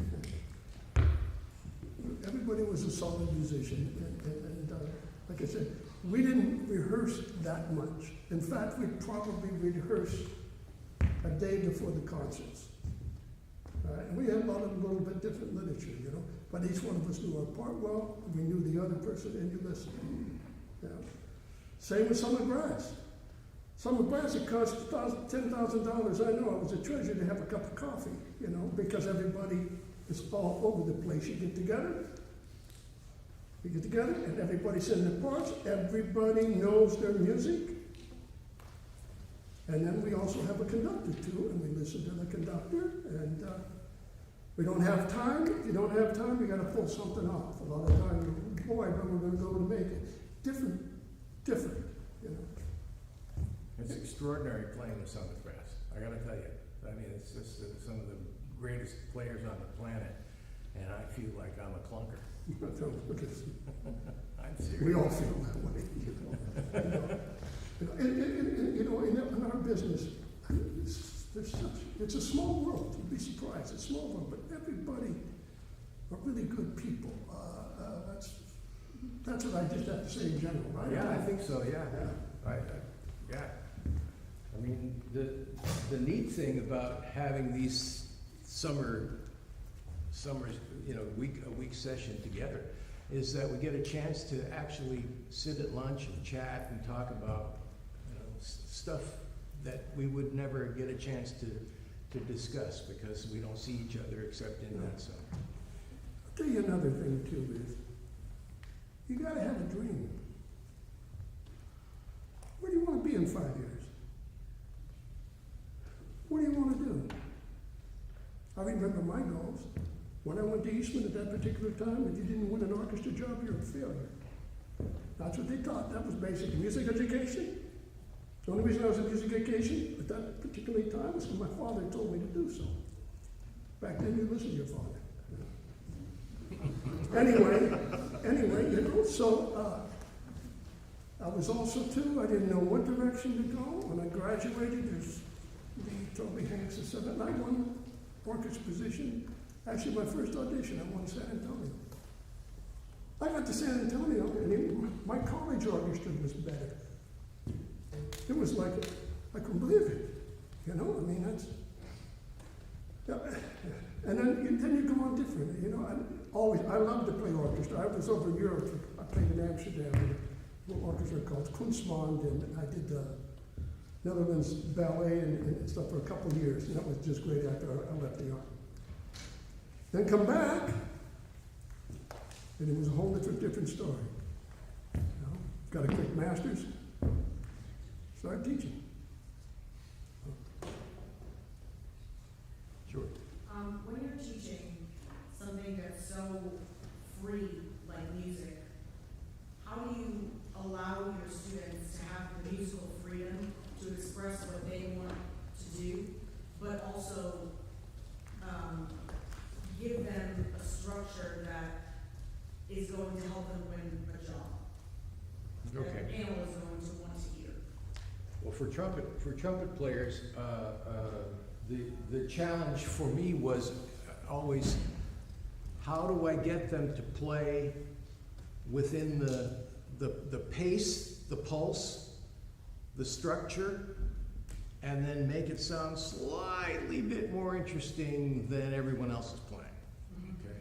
everybody was a solid musician, and like I said, we didn't rehearse that much. In fact, we probably rehearsed a day before the concerts. And we had a lot of little bit different literature, but each one of us knew our part well, we knew the other person, and you listened. Same with summer brass. Summer brass, it cost $10,000. I know, it was a treasure to have a cup of coffee, because everybody is all over the place. You get together, and everybody's in their parts. Everybody knows their music. And then we also have a conductor too, and we listen to the conductor. And we don't have time. If you don't have time, you got to pull something off. A lot of times, boy, but we're going to go and make it. Different. It's extraordinary playing with summer brass. I got to tell you. I mean, it's just some of the greatest players on the planet, and I feel like I'm a clunker. I'm serious. We all feel that way. In our business, it's a small world. You'd be surprised. It's a small world, but everybody are really good people. That's what I just have to say in general, right? Yeah, I think so. Yeah. Yeah. I mean, the neat thing about having these a week session together is that we get a chance to actually sit at lunch and chat and talk about, you know, stuff that we would never get a chance to discuss because we don't see each other except in that zone. I'll tell you another thing too is, you gotta have a dream. Where do you wanna be in 5 years? What do you wanna do? I remember my goals. When I went to Eastman at that particular time, if you didn't win an orchestra job, you're a failure. That's what they taught. That was basic music education. The only reason I was in music education at that particular time was because my father told me to do so. Back then, you listened to your father. Anyway, you know, so I was also too, I didn't know what direction to go. When I graduated, they told me, Hanks, I said, and I won orchestra position. Actually, my first audition, I won San Antonio. I got to San Antonio, and my college orchestra was better. It was like, I couldn't believe it. You know, I mean, that's, yeah. And then you go on different, you know. I loved to play orchestra. I was over in Europe. I played in Amsterdam with an orchestra called Kunstband, and I did the Netherlands ballet and stuff for a couple of years, and that was just great after I left the army. Then come back, and it was a whole different story. You know, got a quick master's, started teaching. Sure. When you're teaching something that's so free, like music, how do you allow your students to have the musical freedom to express what they want to do, but also give them a structure that is going to help them win a job? That Okay. the panel is going to want to hear. Well, for trumpet players, the challenge for me was always, how do I get them to play within the pace, the pulse, the structure, and then make it sound slightly bit more interesting than everyone else is playing. Okay?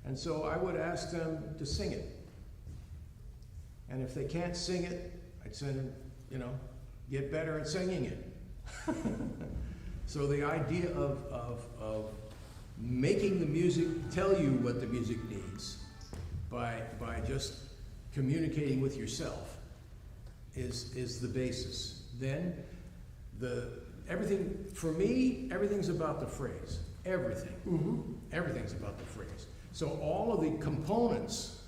And so I would ask them to sing it. And if they can't sing it, I'd send them, you know, get better at singing it. So the idea of making the music tell you what the music needs by just communicating with yourself is the basis. Then everything, for me, everything's about the phrase. Everything. Mm-hmm. Everything's about the phrase. So all of the components,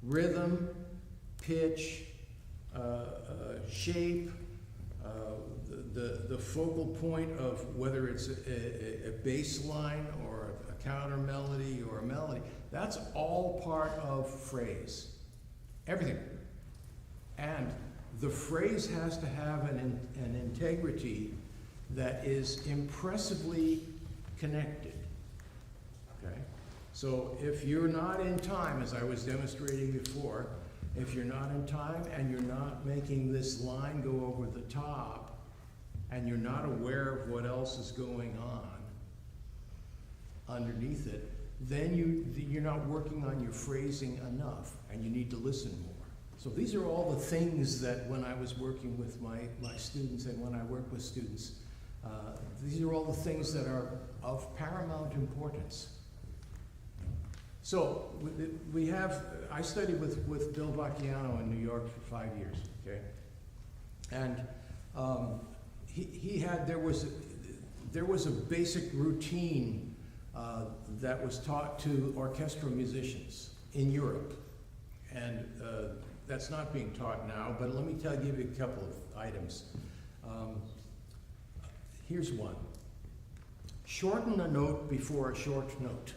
rhythm, pitch, shape, the focal point of whether it's a bass line or a counter melody or a melody, that's all part of phrase. Everything. And the phrase has to have an integrity that is impressively connected. Okay? So if you're not in time, as I was demonstrating before, if you're not in time and you're not making this line go over the top and you're not aware of what else is going on underneath it, then you're not working on your phrasing enough and you need to listen more. So these are all the things that when I was working with my students and when I work with students, these are all the things that are of paramount importance. So I studied with Bill Vacchiano in New York for 5 years, okay? And there was a basic routine that was taught to orchestral musicians in Europe. And that's not being taught now, but let me give you a couple of items. Here's one. Shorten a note before a short note.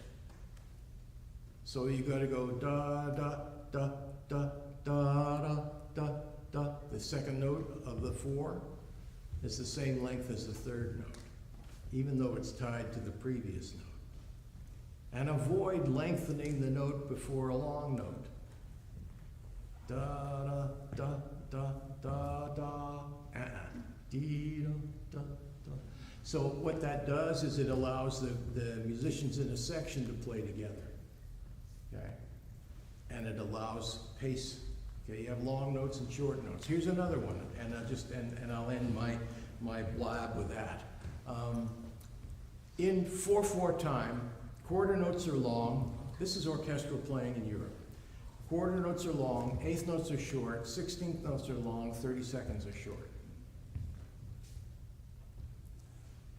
So you gotta go da, da, da, da, da, da, da, da. The second note of the 4 is the same length as the third note, even though it's tied to the previous note. And avoid lengthening the note before a long note. Da, da, da, da, da, da, dee, da, da, da. So what that does is it allows the musicians in a section to play together. Okay? and it allows pace. Okay, you have long notes and short notes. Here's another one, and I'll end my blab with that. In 4/4 time, quarter notes are long. This is orchestral playing in Europe. Quarter notes are long, eighth notes are short, 16th notes are long, 30 seconds are short.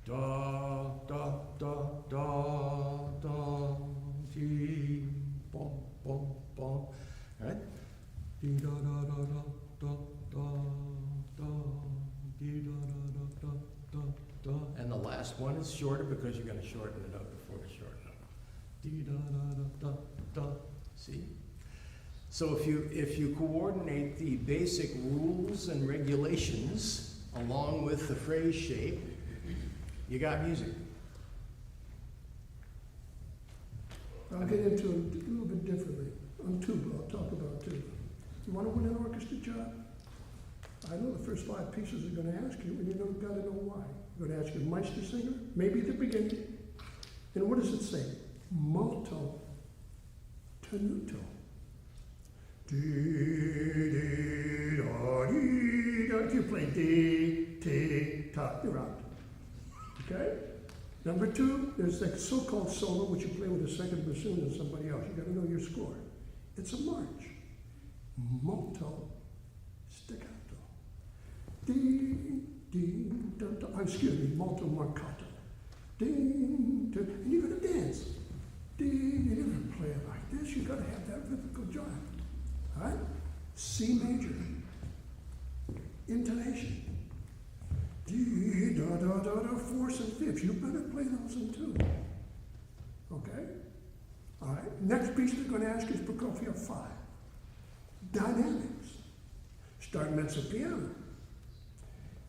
Da, da, da, da, da, dee, bom, bom, bom. Right? Dee, da, da, da, da, da, da, da, dee, da, da, da, da, da, da. And the last one is shorter because you're going to shorten it up before the short note. Dee, da, da, da, da, da. See? So if you coordinate the basic rules and regulations along with the phrase shape, you got music. I'll get into it a little bit differently. On tuba, I'll talk about tuba. You want to win an orchestra job? I know the first 5 pieces are going to ask you, and you don't got to know why. They're going to ask you, Meister singer, maybe at the beginning. And what does it say? Molto tenuto. Dee, dee, da, dee, da. If you play dee, tee, ta, you're out. Okay? Number 2, there's the so-called solo, which you play with a second bassoon and somebody else. You got to know your score. It's a march. Molto staccato. Ding, ding, da, da. Excuse me, molto marcato. Ding, ding, and you got to dance. Ding, you never play it like this. You got to have that rhythmical jive. All right? C major. Intonation. D, da, da, da, da, 4ths and 5ths. You better play those in tune. Okay? All right. Next piece they're going to ask you is Prokofiev 5. Dynamics. Start mezzo piano.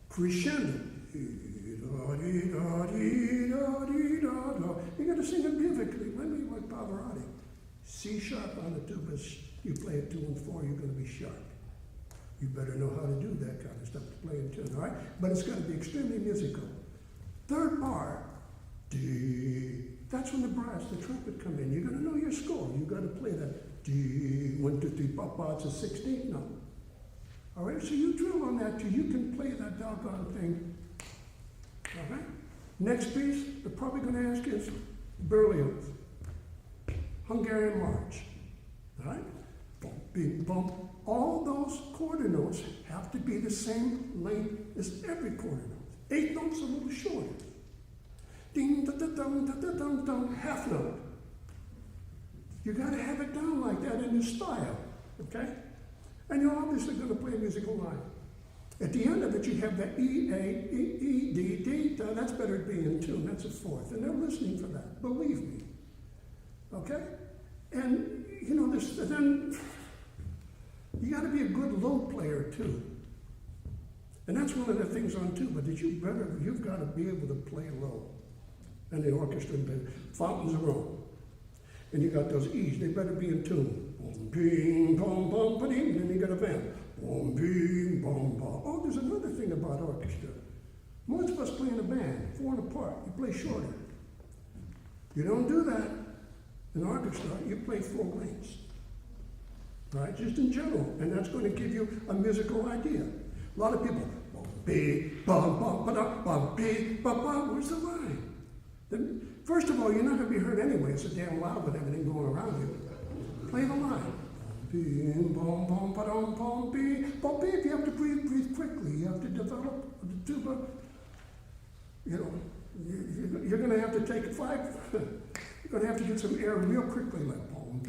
Crescendo. Dee, da, dee, da, dee, da, dee, da, da. You got to sing it musically. Maybe like Pavarotti. C sharp on the tuba. You play it 2 and 4, you're going to be sharp. You better know how to do that kind of stuff to play in tune, all right? But it's got to be extremely musical. 3rd bar, D. That's when the brass, the trumpet come in. You're going to know your score. You got to play that D, 1, 2, 3, ba, ba. It's a 16th note. All right, so you drill on that till you can play that doggone thing. All right? Next piece, they're probably going to ask you is Berlioz, Hungarian March. All right? Bum, bing, bum. All those quarter notes have to be the same length as every quarter note. 8 notes a little shorter. Ding, da, da, dum, da, da, dum, dum, half note. You got to have it down like that in your style, okay? And you're obviously going to play a musical line. At the end of it, you have the E, A, E, E, D, D, da. That's better at being in tune. That's a 4th. And they're listening for that, believe me. Okay? And, you know, then you got to be a good low player, too. And that's one of the things on tuba, that you've got to be able to play low. And the orchestra, fountains are on. And you got those E's, they better be in tune. Boom, bing, bom, bom, ba-ding, and then you got a vamp. Boom, bing, bom, bom. Oh, there's another thing about orchestra. Most of us play in a band, 4 and apart. You play shorter. You don't do that in orchestra. You play 4 lengths. Right? Just in general. And that's going to give you a musical idea. A lot of people, bum, bing, bum, bum, ba-da, bum, bing, bum, bum. Where's the line? Then, first of all, you're not going to be heard anyway. It's so damn loud with everything going around you. Play the line. Bing, bom, bom, ba-dum, bom, bing, bom, bing. You have to breathe quickly. You have to develop the tuba. You know, you're going to have to take 5. You're going to have to get some air real quickly, like bom,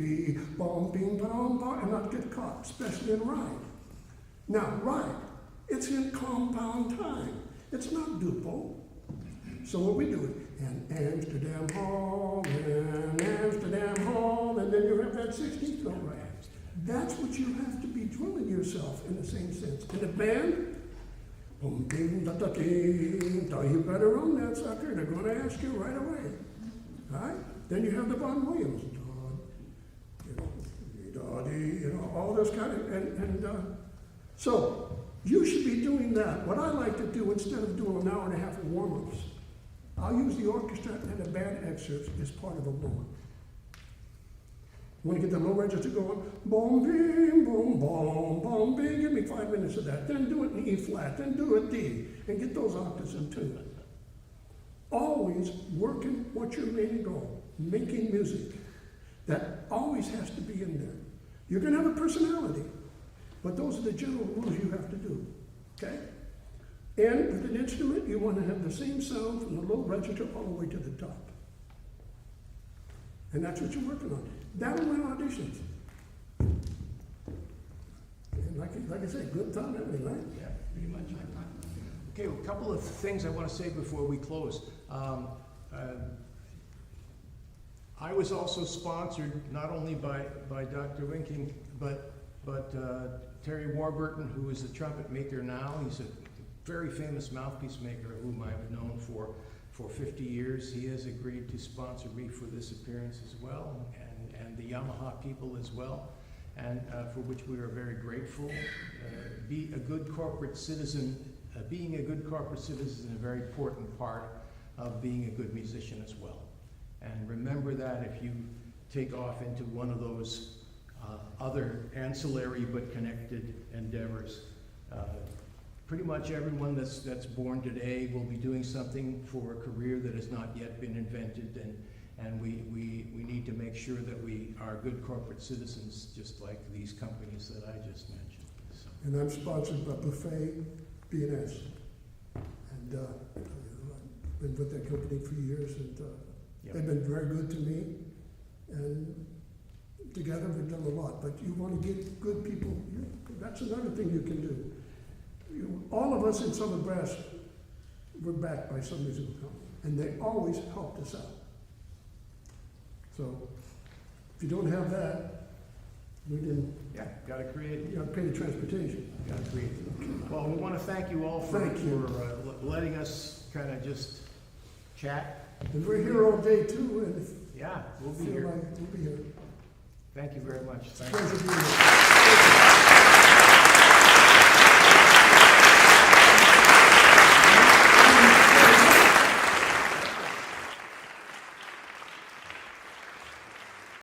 bing, ba-dum, bom, and not get caught, especially in ride. Now, ride, it's in compound time. It's not duple. So what we do is, and Amsterdam Hall, and Amsterdam Hall, and then you have that 16th note right. That's what you have to be drilling yourself in the same sense. In a band, boom, ding, da, da, ding, da, you better own that sucker. They're going to ask you right away. All right? Then you have the Von Williams, you know, all this kind of, so you should be doing that. What I like to do, instead of doing an hour and a half of warm-ups, I'll use the orchestra and the band excerpts as part of a warm-up. Want to get the low register going? Boom, bing, boom, boom, boom, bing. Give me 5 minutes of that. Then do it in E flat. Then do it D. And get those octaves in tune. Always working what's your main goal. Making music. That always has to be in there. You're going to have a personality. But those are the general rules you have to do. Okay? And with an instrument, you want to have the same sound from the low register all the way to the top. And that's what you're working on. That'll win auditions. And like I said, good time, everything, right? Yeah, pretty much. Okay, well, a couple of things I want to say before we close. I was also sponsored not only by Dr. Winking, but Terry Warburton, who is a trumpet maker now. He's a very famous mouthpiece maker whom I've known for 50 years. He has agreed to sponsor me for this appearance as well, and the Yamaha people as well, and for which we are very grateful. Being a good corporate citizen is a very important part of being a good musician as well. And remember that if you take off into one of those other ancillary but connected endeavors, pretty much everyone that's born today will be doing something for a career that has not yet been invented, and we need to make sure that we are good corporate citizens, just like these companies that I just mentioned. So. And I'm sponsored by Buffet B&S. And I've been with that company for years, and Yep. they've been very good to me. And together we've done a lot. But you want to get good people, that's another thing you can do. All of us in Southern Brass were backed by some musical company, and they always helped us out. So if you don't have that, we didn't. Yeah, got to create. You got to pay the transportation. Got to create. Well, we want to thank you all for letting us kind of just chat. And we're here all day too, and if Yeah, we'll be you feel here. like we'll be here. Thank you very much. It's a pleasure being here.